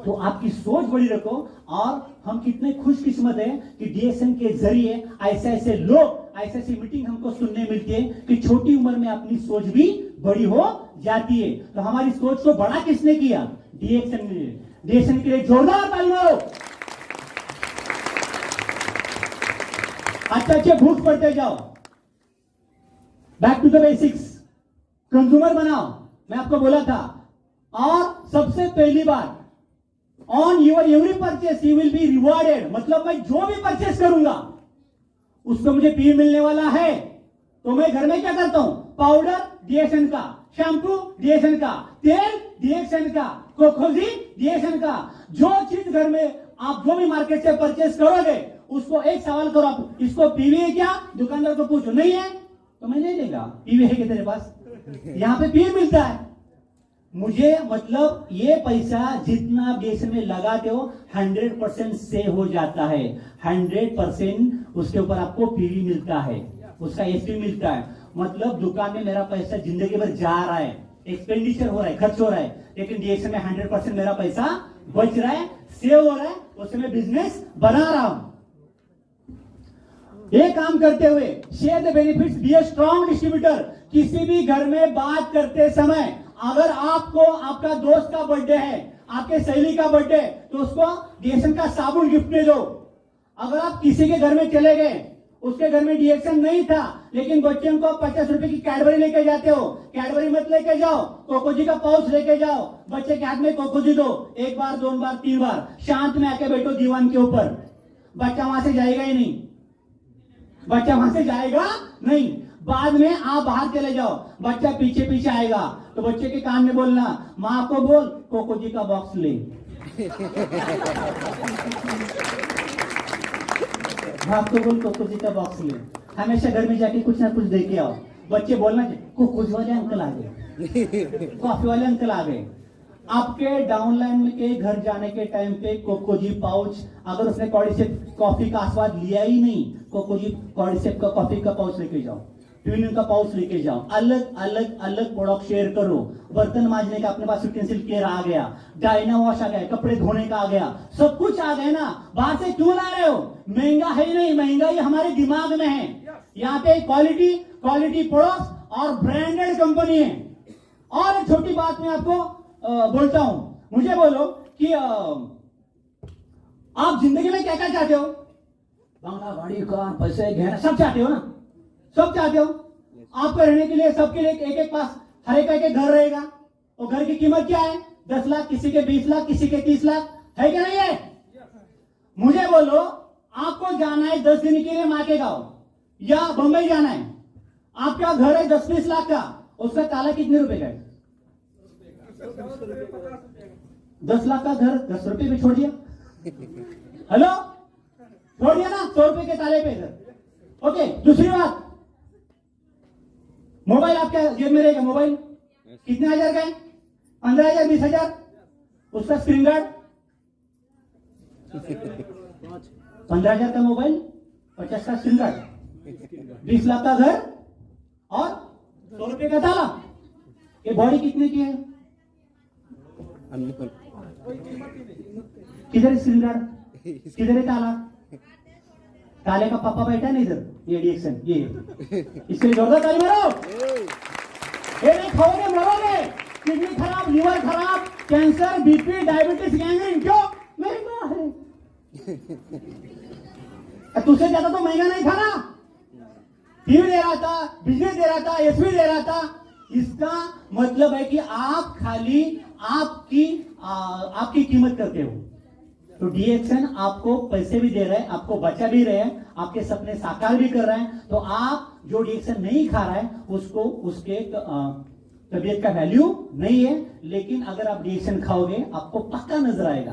तो आपकी सोच बड़ी रखो। और हम कितने खुशकिस्मत हैं कि DXN के जरिए ऐसे ऐसे लोग, ऐसे ऐसी मीटिंग हमको सुनने मिलती है कि छोटी उम्र में अपनी सोच भी बड़ी हो जाती है। तो हमारी सोच को बड़ा किसने किया? DXN ने। DXN के लिए जोरदार ताली मारो। अच्छे बुक्स पढ़ते जाओ, back to the basics, consumer बनाओ। मैं आपको बोला था। और सबसे पहली बात, on your every purchase you will be rewarded. मतलब मैं जो भी परचेस करूंगा उसको मुझे पी मिलने वाला है। तो मैं घर में क्या करता हूं? पाउडर DXN का, शैम्पू DXN का, तेल DXN का, कोकोजी DXN का। जो चीज घर में आप जो भी मार्केट से परचेस करोगे उसको एक सवाल करो, आप इसको पीवी है क्या? दुकानदार को पूछो, नहीं है तो मैं नहीं देगा। पीवी है क्या तेरे पास? यहां पे पी मिलता है। मुझे मतलब ये पैसा जितना DXN में लगाते हो 100% से हो जाता है। 100% उसके ऊपर आपको पीवी मिलता है, उसका एसपी मिलता है। मतलब दुकान में मेरा पैसा जिंदगी भर जा रहा है, एक्सपेंडिचर हो रहा है, खर्च हो रहा है, लेकिन DXN में 100% मेरा पैसा बच रहा है, सेव हो रहा है, उससे मैं बिजनेस बना रहा हूं। ये काम करते हुए share the benefits, be a strong distributor. किसी भी घर में बात करते समय अगर आपको आपका दोस्त का बर्थडे है, आपके सहेली का बर्थडे, तो उसको DXN का साबुन गिफ्ट में दो। अगर आप किसी के घर में चले गए, उसके घर में DXN नहीं था, लेकिन बच्चों को 50 रुपए की कैडबरी लेके जाते हो, कैडबरी मत लेके जाओ, कोकोजी का पाउच लेके जाओ। बच्चे के हाथ में कोकोजी दो, 1 बार 2 बार 3 बार, शांत में आके बैठो दीवान के ऊपर। बच्चा वहां से जाएगा ही नहीं, बच्चा वहां से जाएगा नहीं। बाद में आप बाहर चले जाओ, बच्चा पीछे पीछे आएगा, तो बच्चे के कान में बोलना, माँ को बोल कोकोजी का बॉक्स ले। माँ को बोल कोकोजी का बॉक्स ले। हमेशा घर में जाके कुछ ना कुछ दे के आओ। बच्चे बोलना, कोकोजी वाले अंकल आ गए, कॉफी वाले अंकल आ गए। आपके डाउनलाइन के घर जाने के टाइम पे कोकोजी पाउच, अगर उसने कॉर्डिसेप कॉफी का आस्वाद लिया ही नहीं, कोकोजी कॉर्डिसेप का कॉफी का पाउच लेके जाओ, ट्विनिंग का पाउच लेके जाओ। अलग अलग अलग प्रोडक्ट शेयर करो। बर्तन मांजने का अपने पास यूटेंसिल केयर आ गया, डायना वॉश आ गया, कपड़े धोने का आ गया, सब कुछ आ गया ना। बाहर से क्यों ला रहे हो? महंगा है ही नहीं, महंगाई हमारे दिमाग में है। यहाँ पे क्वालिटी प्रोडक्ट और ब्रांडेड कंपनी है। और एक छोटी बात मैं आपको बोलता हूं, मुझे बोलो कि आप जिंदगी में क्या क्या चाहते हो? बंगला, गाड़ी, कार, पैसे, गहना, सब चाहते हो ना? सब चाहते हो। आपको रहने के लिए सबके लिए एक एक पास हर एक घर रहेगा। और घर की कीमत क्या है? 10 लाख, किसी के 20 लाख, किसी के 30 लाख, है क्या नहीं है? मुझे बोलो, आपको जाना है 10 दिन के लिए माँ के गांव या बंबई जाना है, आपका घर है 10-20 लाख का, उसका ताला कितने रुपए का है? 10 लाख का घर 10 रुपए पे छोड़ दिया। हेलो, छोड़ दिया ना 100 रुपए के ताले पे घर। ओके, दूसरी बात, मोबाइल आपके जेब में रहेगा। मोबाइल कितने हजार का है? 15,000, 20,000। उसका स्क्रीन गार्ड 15,000 का मोबाइल, 50 का स्क्रीन गार्ड, 20 लाख का घर और 100 रुपए का ताला। ये बॉडी कितने की है? किधर है स्क्रीन गार्ड, किधर है ताला? ताले का पापा बैठा है ना इधर, ये डिएक्शन, ये इसके लिए जोरदार ताली मारो। ये नहीं खाओगे मरोगे, किडनी खराब, लीवर खराब, कैंसर, बीपी, डायबिटीज, गैंग्रीन, क्यों? महंगा है। तुझसे ज्यादा तो महंगा नहीं था ना, टीवी दे रहा था, बिजली दे रहा था, एसवी दे रहा था। इसका मतलब है कि आप खाली आपकी कीमत करते हो। तो डीएक्शन आपको पैसे भी दे रहे हैं, आपको बचा भी रहे हैं, आपके सपने साकार भी कर रहे हैं। तो आप जो डीएक्शन नहीं खा रहा है उसको उसके तबीयत का वैल्यू नहीं है, लेकिन अगर आप डीएक्शन खाओगे आपको पक्का नजर आएगा।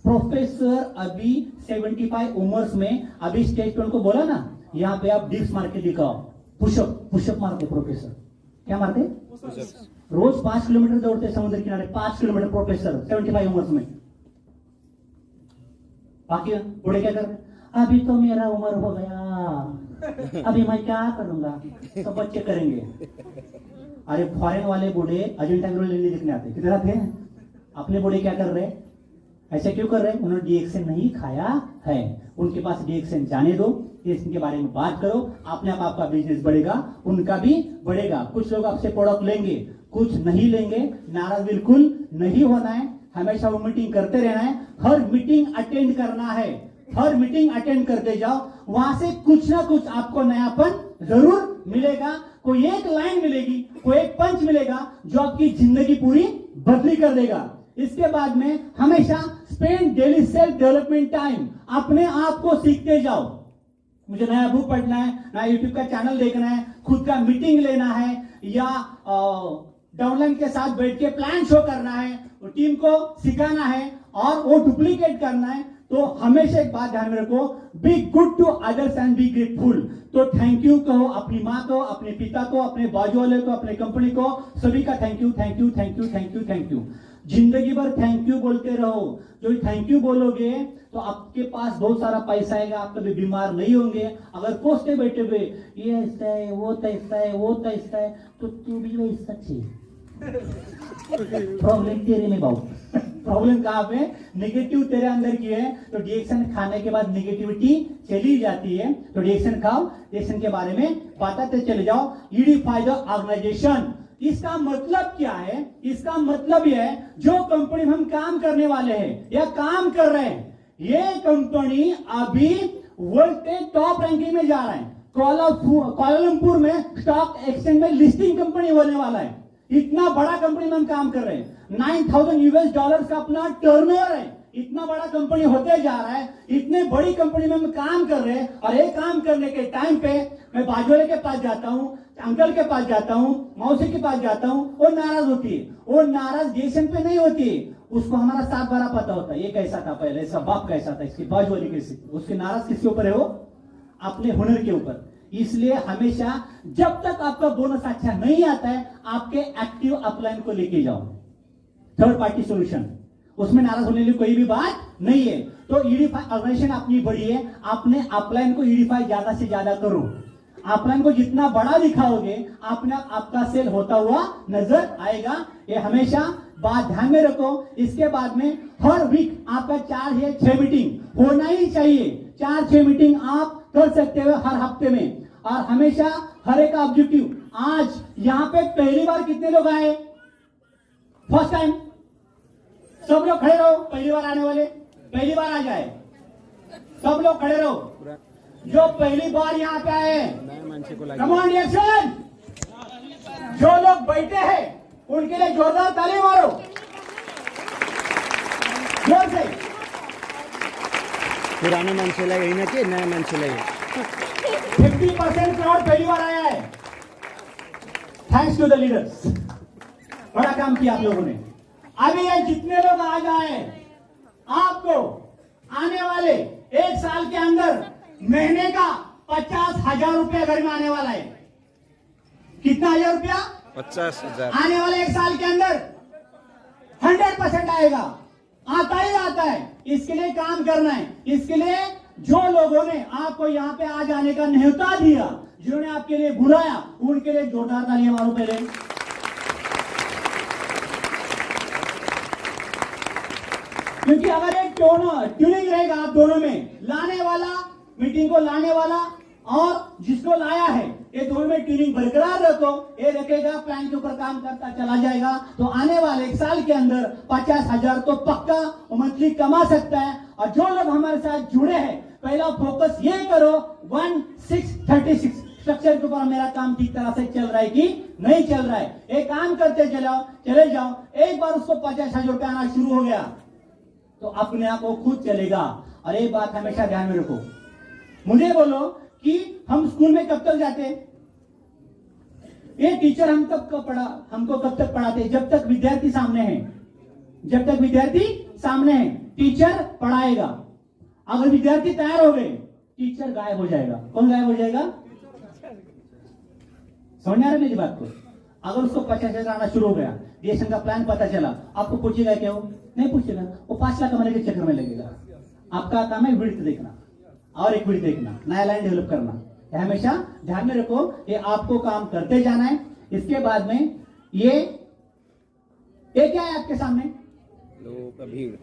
प्रोफेसर अभी 75 उम्र में अभी स्टेज पे उनको बोला ना, यहाँ पे आप डिप्स मार के दिखाओ, पुशअप मारते प्रोफेसर, क्या मारते? रोज 5 किलोमीटर दौड़ते समुद्र किनारे, 5 किलोमीटर प्रोफेसर 75 उम्र में। बाकी बूढ़े क्या करते? अभी तो मेरा उम्र हो गया, अभी मैं क्या करूंगा, सब बच्चे करेंगे। अरे फॉरेन वाले बूढ़े अजंता में लेने देखने आते, किधर आते हैं? अपने बूढ़े क्या कर रहे हैं? ऐसे क्यों कर रहे हैं? उन्होंने डीएक्शन नहीं खाया है, उनके पास डीएक्शन जाने दो, इसके बारे में बात करो, अपने आप आपका बिजनेस बढ़ेगा, उनका भी बढ़ेगा। कुछ लोग आपसे प्रोडक्ट लेंगे, कुछ नहीं लेंगे, नाराज बिल्कुल नहीं होना है, हमेशा वो मीटिंग करते रहना है, हर मीटिंग अटेंड करना है, हर मीटिंग अटेंड करते जाओ, वहां से कुछ ना कुछ आपको नयापन जरूर मिलेगा, कोई एक लाइन मिलेगी, कोई एक पंच मिलेगा जो आपकी जिंदगी पूरी बदली कर देगा। इसके बाद में हमेशा spend daily self development time, अपने आप को सीखते जाओ। मुझे नया बुक पढ़ना है, नया यूट्यूब का चैनल देखना है, खुद का मीटिंग लेना है, या डाउनलाइन के साथ बैठ के प्लान शो करना है, टीम को सिखाना है और वो डुप्लीकेट करना है, तो हमेशा एक बात ध्यान में रखो, be good to others and be grateful. तो थैंक यू कहो अपनी माँ को, अपने पिता को, अपने बाजू वाले को, अपने कंपनी को, सभी का thank you, thank you, thank you, thank you, thank you. जिंदगी भर थैंक यू बोलते रहो। जो थैंक यू बोलोगे तो आपके पास बहुत सारा पैसा आएगा, आप कभी बीमार नहीं होंगे। अगर कोसते बैठे हुए ये ऐसा है, वो तैसा है, वो तैसा है, तो तू भी वैसा चाहिए। प्रॉब्लम तेरे में बाबू, प्रॉब्लम कहां पे? नेगेटिव तेरे अंदर की है। तो डीएक्शन खाने के बाद नेगेटिविटी चली जाती है। तो डीएक्शन खाओ, डीएक्शन के बारे में बताते चले जाओ। यूनिफाई द ऑर्गेनाइजेशन, इसका मतलब क्या है? इसका मतलब यह है जो कंपनी में हम काम करने वाले हैं या काम कर रहे हैं, ये कंपनी अभी वर्ल्ड के टॉप रैंकिंग में जा रहा है। कोलालमपुर में स्टॉक एक्सचेंज में लिस्टिंग कंपनी होने वाला है। इतना बड़ा कंपनी में हम काम कर रहे हैं। $9,000 का अपना टर्नओवर है। इतना बड़ा कंपनी होते जा रहा है, इतने बड़ी कंपनी में हम काम कर रहे हैं। और ये काम करने के टाइम पे मैं बाजूवाले के पास जाता हूं, अंकल के पास जाता हूं, मौसी के पास जाता हूं, वो नाराज होती है। वो नाराज डीएक्शन पे नहीं होती है, उसको हमारा 7 बार पता होता है, ये कैसा था पहले, इसका बाप कैसा था, इसकी बाजूवाली कैसी। उसके नाराज किसके ऊपर है? वो अपने हुनर के ऊपर। इसलिए हमेशा जब तक आपका बोनस अच्छा नहीं आता है, आपके एक्टिव अपलाइन को लेके जाओ। थर्ड पार्टी सोल्यूशन, उसमें नाराज होने की कोई भी बात नहीं है। तो यूनिफाई ऑर्गेनाइजेशन अपनी बड़ी है, आपने अपलाइन को यूनिफाई ज्यादा से ज्यादा करो। अपलाइन को जितना बड़ा दिखाओगे, अपने आपका सेल होता हुआ नजर आएगा। ये हमेशा बात ध्यान में रखो। इसके बाद में हर वीक आपका 4 या 6 मीटिंग होना ही चाहिए। 4-6 मीटिंग आप कर सकते हो हर हफ्ते में। और हमेशा हर एक ऑब्जेक्टिव। आज यहां पे पहली बार कितने लोग आए? First time. सब लोग खड़े रहो, पहली बार आने वाले पहली बार आ जाए। सब लोग खड़े रहो जो पहली बार यहाँ पे आए। Command action. जो लोग बैठे हैं उनके लिए जोरदार ताली मारो, जोर से। पुराने माणसाला येईना की नया माणसाला ये 50% क्राउड पहली बार आया है। थैंक्स टू द लीडर्स, बड़ा काम किया आप लोगों ने। अभी ये जितने लोग आ जाए, आपको आने वाले 1 साल के अंदर महीने का 50,000 रुपया घर में आने वाला है। कितना हजार रुपया? 50,000 आने वाले 1 साल के अंदर 100% आएगा। आता ही आता है। इसके लिए काम करना है। इसके लिए जो लोगों ने आपको यहाँ पे आ जाने का न्योता दिया, जिन्होंने आपके लिए बुलाया, उनके लिए जोरदार तालियां मारो पहले। क्योंकि अगर एक ट्यूनिंग रहेगा आप दोनों में, लाने वाला, मीटिंग को लाने वाला और जिसको लाया है, ये दोनों में ट्यूनिंग बरकरार रखो, ये रखेगा, प्लान के ऊपर काम करता चला जाएगा, तो आने वाले 1 साल के अंदर 50,000 तो पक्का मंथली कमा सकता है। और जो लोग हमारे साथ जुड़े हैं, पहला फोकस ये करो 1636 स्ट्रक्चर के ऊपर मेरा काम ठीक तरह से चल रहा है कि नहीं चल रहा है। एक काम करते चले जाओ। एक बार उसको 50,000 रुपया आना शुरू हो गया तो अपने आप वो खुद चलेगा। और एक बात हमेशा ध्यान में रखो, मुझे बोलो कि हम स्कूल में कब तक जाते? ये टीचर हमको कब तक पढ़ाते? जब तक विद्यार्थी सामने है। जब तक विद्यार्थी सामने है टीचर पढ़ाएगा। अगर विद्यार्थी तैयार हो गए, टीचर गायब हो जाएगा। कौन गायब हो जाएगा? समझ आ रहा है मेरी बात को? अगर उसको 50,000 आना शुरू हो गया, डीएसएन का प्लान पता चला, आपको पूछेगा क्या? वो नहीं पूछेगा, वो 5 लाख कमाने के चक्कर में लगेगा। आपका काम है विड्थ देखना और एक विड्थ देखना, नया लाइन डेवलप करना। ये हमेशा ध्यान में रखो, ये आपको काम करते जाना है। इसके बाद में ये क्या है आपके सामने? लोगों का भीड़।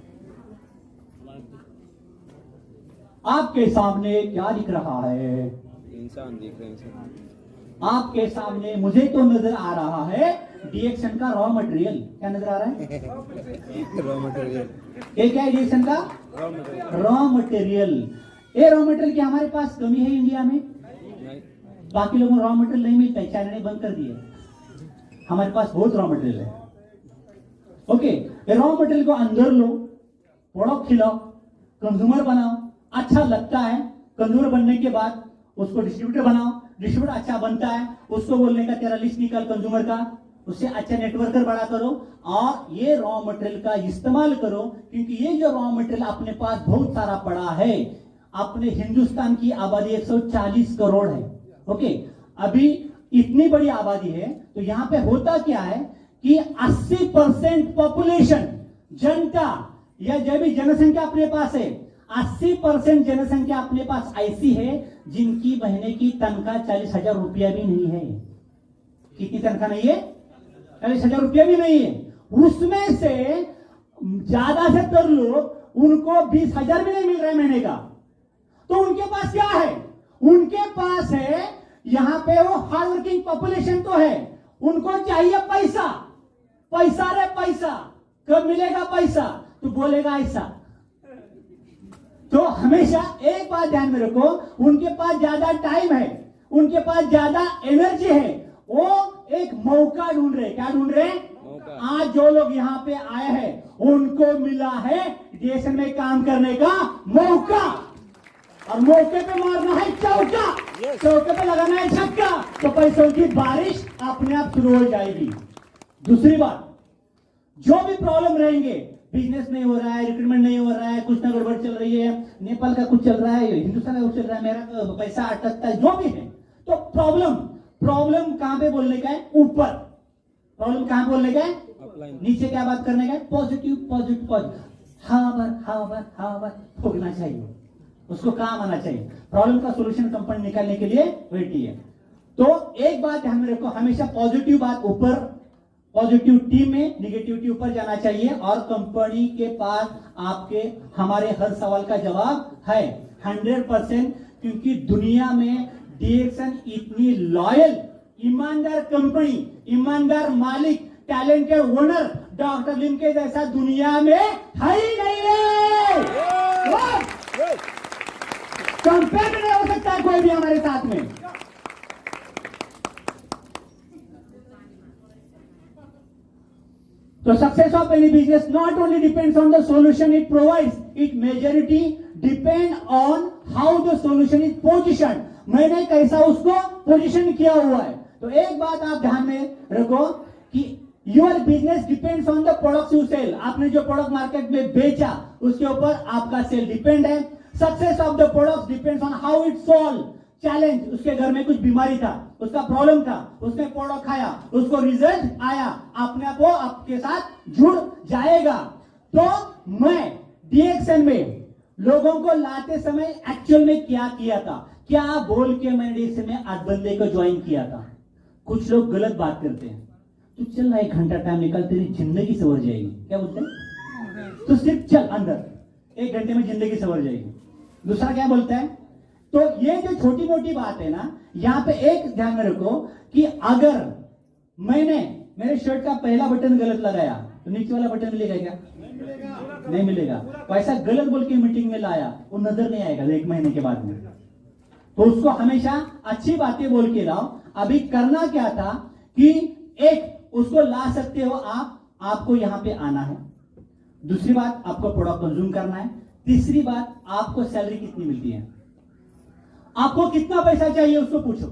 आपके सामने क्या दिख रहा है? इंसान दिख रहे हैं। आपके सामने मुझे तो नजर आ रहा है डीएक्शन का रॉ मटेरियल। क्या नजर आ रहा है? Raw material. ये क्या है डीएक्शन का? Raw material. ये रॉ मटेरियल की हमारे पास कमी है इंडिया में? नहीं। बाकी लोगों को रॉ मटेरियल नहीं मिलता है, चाइना ने बंद कर दिया। हमारे पास बहुत रॉ मटेरियल है। ओके, ये रॉ मटेरियल को अंदर लो, प्रोडक्ट खिलाओ, कंज्यूमर बनाओ। अच्छा लगता है, कंज्यूमर बनने के बाद उसको डिस्ट्रीब्यूटर बनाओ, डिस्ट्रीब्यूटर अच्छा बनता है, उसको बोलने का तेरा लिस्ट निकाल कंज्यूमर का, उससे अच्छा नेटवर्कर बड़ा करो और ये रॉ मटेरियल का इस्तेमाल करो। क्योंकि ये जो रॉ मटेरियल अपने पास बहुत सारा पड़ा है। अपने हिंदुस्तान की आबादी 140 करोड़ है। ओके, अभी इतनी बड़ी आबादी है, तो यहां पे होता क्या है कि 80% पॉपुलेशन, जनता या जब भी जनसंख्या अपने पास है, 80% जनसंख्या अपने पास ऐसी है जिनकी महीने की तनख्वाह 40,000 रुपया भी नहीं है। कितनी तनख्वाह नहीं है? 40,000 रुपया भी नहीं है। उसमें से ज्यादा से तर लोग, उनको 20,000 भी नहीं मिल रहा है महीने का। तो उनके पास क्या है? उनके पास है, यहां पे वो हार्ड वर्किंग पॉपुलेशन तो है, उनको चाहिए पैसा। पैसा रे पैसा, कब मिलेगा पैसा? तो बोलेगा ऐसा। तो हमेशा एक बात ध्यान में रखो, उनके पास ज्यादा टाइम है, उनके पास ज्यादा एनर्जी है, वो एक मौका ढूंढ रहे। क्या ढूंढ रहे? आज जो लोग यहाँ पे आए हैं उनको मिला है डीएसएन में काम करने का मौका, और मौके पे मारना है चौका, चौके पे लगाना है छक्का, तो पैसों की बारिश अपने आप शुरू हो जाएगी। दूसरी बात, जो भी प्रॉब्लम रहेंगे, बिजनेस नहीं हो रहा है, रिक्रूटमेंट नहीं हो रहा है, कुछ ना गड़बड़ चल रही है, नेपाल का कुछ चल रहा है, हिंदुस्तान का कुछ चल रहा है, मेरा पैसा अटकता है, जो भी है, तो प्रॉब्लम कहां पे बोलने का है? ऊपर। प्रॉब्लम कहां बोलने का है? नीचे क्या बात करने का है? पॉजिटिव पॉजिटिव पॉजिटिव, हवा ठोकना चाहिए, उसको काम आना चाहिए। प्रॉब्लम का सोल्यूशन कंपनी निकालने के लिए बैठी है। तो एक बात ध्यान में रखो, हमेशा पॉजिटिव बात ऊपर, पॉजिटिव टीम में, निगेटिविटी ऊपर जाना चाहिए। और कंपनी के पास आपके हमारे हर सवाल का जवाब है 100%। क्योंकि दुनिया में डीएक्शन इतनी लॉयल, ईमानदार कंपनी, ईमानदार मालिक, टैलेंटेड ओनर डॉक्टर लिम के जैसा दुनिया में है ही नहीं है। कंपेयर नहीं हो सकता कोई भी हमारे साथ में। So success of any business not only depends on the solution it provides, it majority depend on how the solution is positioned. मैंने कैसा उसको पोजीशन किया हुआ है। तो एक बात आप ध्यान में रखो कि your business depends on the products you sell. आपने जो प्रोडक्ट मार्केट में बेचा उसके ऊपर आपका सेल डिपेंड है। Success of the product depends on how it solve challenge. उसके घर में कुछ बीमारी था, उसका प्रॉब्लम था, उसने प्रोडक्ट खाया, उसको रिजल्ट आया, अपने आप वो आपके साथ जुड़ जाएगा। तो मैं डीएक्सन में लोगों को लाते समय एक्चुअल में क्या किया था, क्या बोल के मैंने डीएक्सन में 8 बंदे को ज्वाइन किया था। कुछ लोग गलत बात करते हैं, तू चल ना 1 घंटा टाइम निकाल, तेरी जिंदगी संवर जाएगी। क्या बोलते हैं? तो सिर्फ चल अंदर, 1 घंटे में जिंदगी संवर जाएगी। दूसरा क्या बोलता है? तो ये जो छोटी मोटी बात है ना, यहां पे एक ध्यान में रखो कि अगर मैंने मेरे शर्ट का पहला बटन गलत लगाया तो नीचे वाला बटन मिलेगा क्या? नहीं मिलेगा। वैसा गलत बोल के मीटिंग में लाया, वो नजर नहीं आएगा 1 महीने के बाद में। तो उसको हमेशा अच्छी बातें बोल के लाओ। अभी करना क्या था कि एक उसको ला सकते हो आप, आपको यहां पे आना है। दूसरी बात, आपको प्रोडक्ट कंज्यूम करना है। तीसरी बात, आपको सैलरी कितनी मिलती है, आपको कितना पैसा चाहिए उसको पूछो।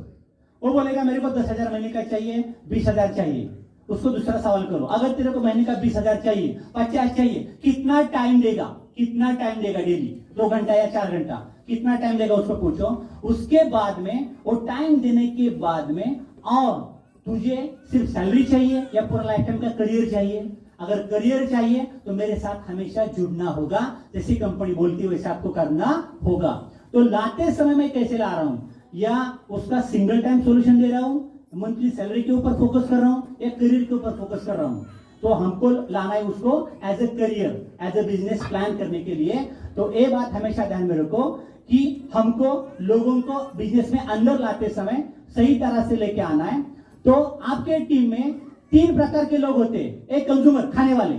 वो बोलेगा मेरे को 10,000 महीने का चाहिए, 20,000 चाहिए। उसको दूसरा सवाल करो, अगर तेरे को महीने का 20,000 चाहिए, 50 चाहिए, कितना टाइम देगा? कितना टाइम देगा डेली? 2 घंटा या 4 घंटा? कितना टाइम देगा उसको पूछो। उसके बाद में वो टाइम देने के बाद में, और तुझे सिर्फ सैलरी चाहिए या पूरा लाइफ टाइम का करियर चाहिए? अगर करियर चाहिए तो मेरे साथ हमेशा जुड़ना होगा, जैसी कंपनी बोलती है वैसे आपको करना होगा। तो लाते समय मैं कैसे ला रहा हूं, या उसका सिंगल टाइम सॉल्यूशन दे रहा हूं, मंथली सैलरी के ऊपर फोकस कर रहा हूं, या करियर के ऊपर फोकस कर रहा हूं। तो हमको लाना है उसको as a career, as a business plan करने के लिए। तो ये बात हमेशा ध्यान में रखो कि हमको लोगों को बिजनेस में अंदर लाते समय सही तरह से लेके आना है। तो आपके टीम में 3 प्रकार के लोग होते हैं, एक कंज्यूमर खाने वाले,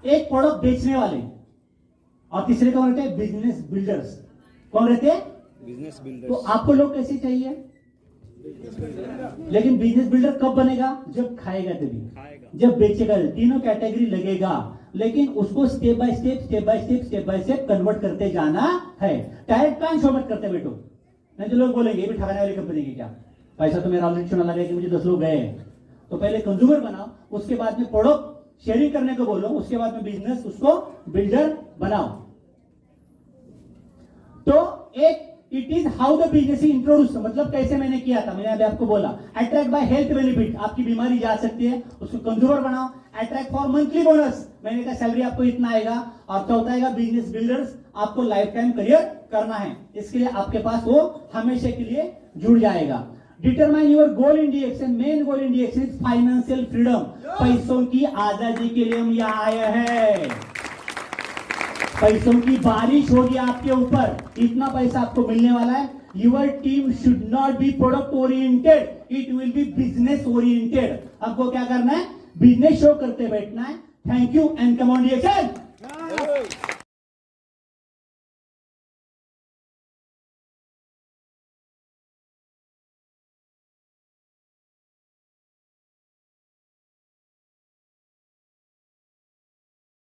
एक प्रोडक्ट बेचने वाले, और तीसरे कौन रहते हैं? Business builders. कौन रहते हैं? Business builders. तो आपको लोग कैसे चाहिए? लेकिन बिजनेस बिल्डर कब बनेगा? जब खाएगा तभी, जब बेचेगा। तीनों कैटेगरी लगेगा, लेकिन उसको स्टेप बाय स्टेप कन्वर्ट करते जाना है। डायरेक्ट प्लान शो मत करते बेटो, नहीं तो लोग बोलेंगे ये भी ठगाने वाली कंपनी की क्या, पैसा तो मेरा ऑलरेडी चुना लगा कि मुझे 10 लोग गए। तो पहले कंज्यूमर बनाओ, उसके बाद में प्रोडक्ट शेयरिंग करने को बोलो, उसके बाद में बिजनेस उसको बिल्डर बनाओ। तो एक it is how the business introduce, मतलब कैसे मैंने किया था, मैंने अभी आपको बोला। अट्रैक्ट बाय हेल्थ बेनिफिट, आपकी बीमारी जा सकती है, उसको कंज्यूमर बनाओ। अट्रैक्ट फॉर मंथली बोनस, महीने का सैलरी आपको इतना आएगा। और चौथा आएगा बिजनेस बिल्डर्स, आपको लाइफ टाइम करियर करना है, इसके लिए आपके पास वो हमेशा के लिए जुड़ जाएगा। Determine your goal in Daction, main goal in Daction is financial freedom, पैसों की आजादी के लिए हम यहाँ आए हैं। पैसों की बारिश होगी आपके ऊपर, इतना पैसा आपको मिलने वाला है। Your team should not be product oriented, it will be business oriented. आपको क्या करना है? बिजनेस शो करते बैठना है। Thank you and come on डीएक्सन।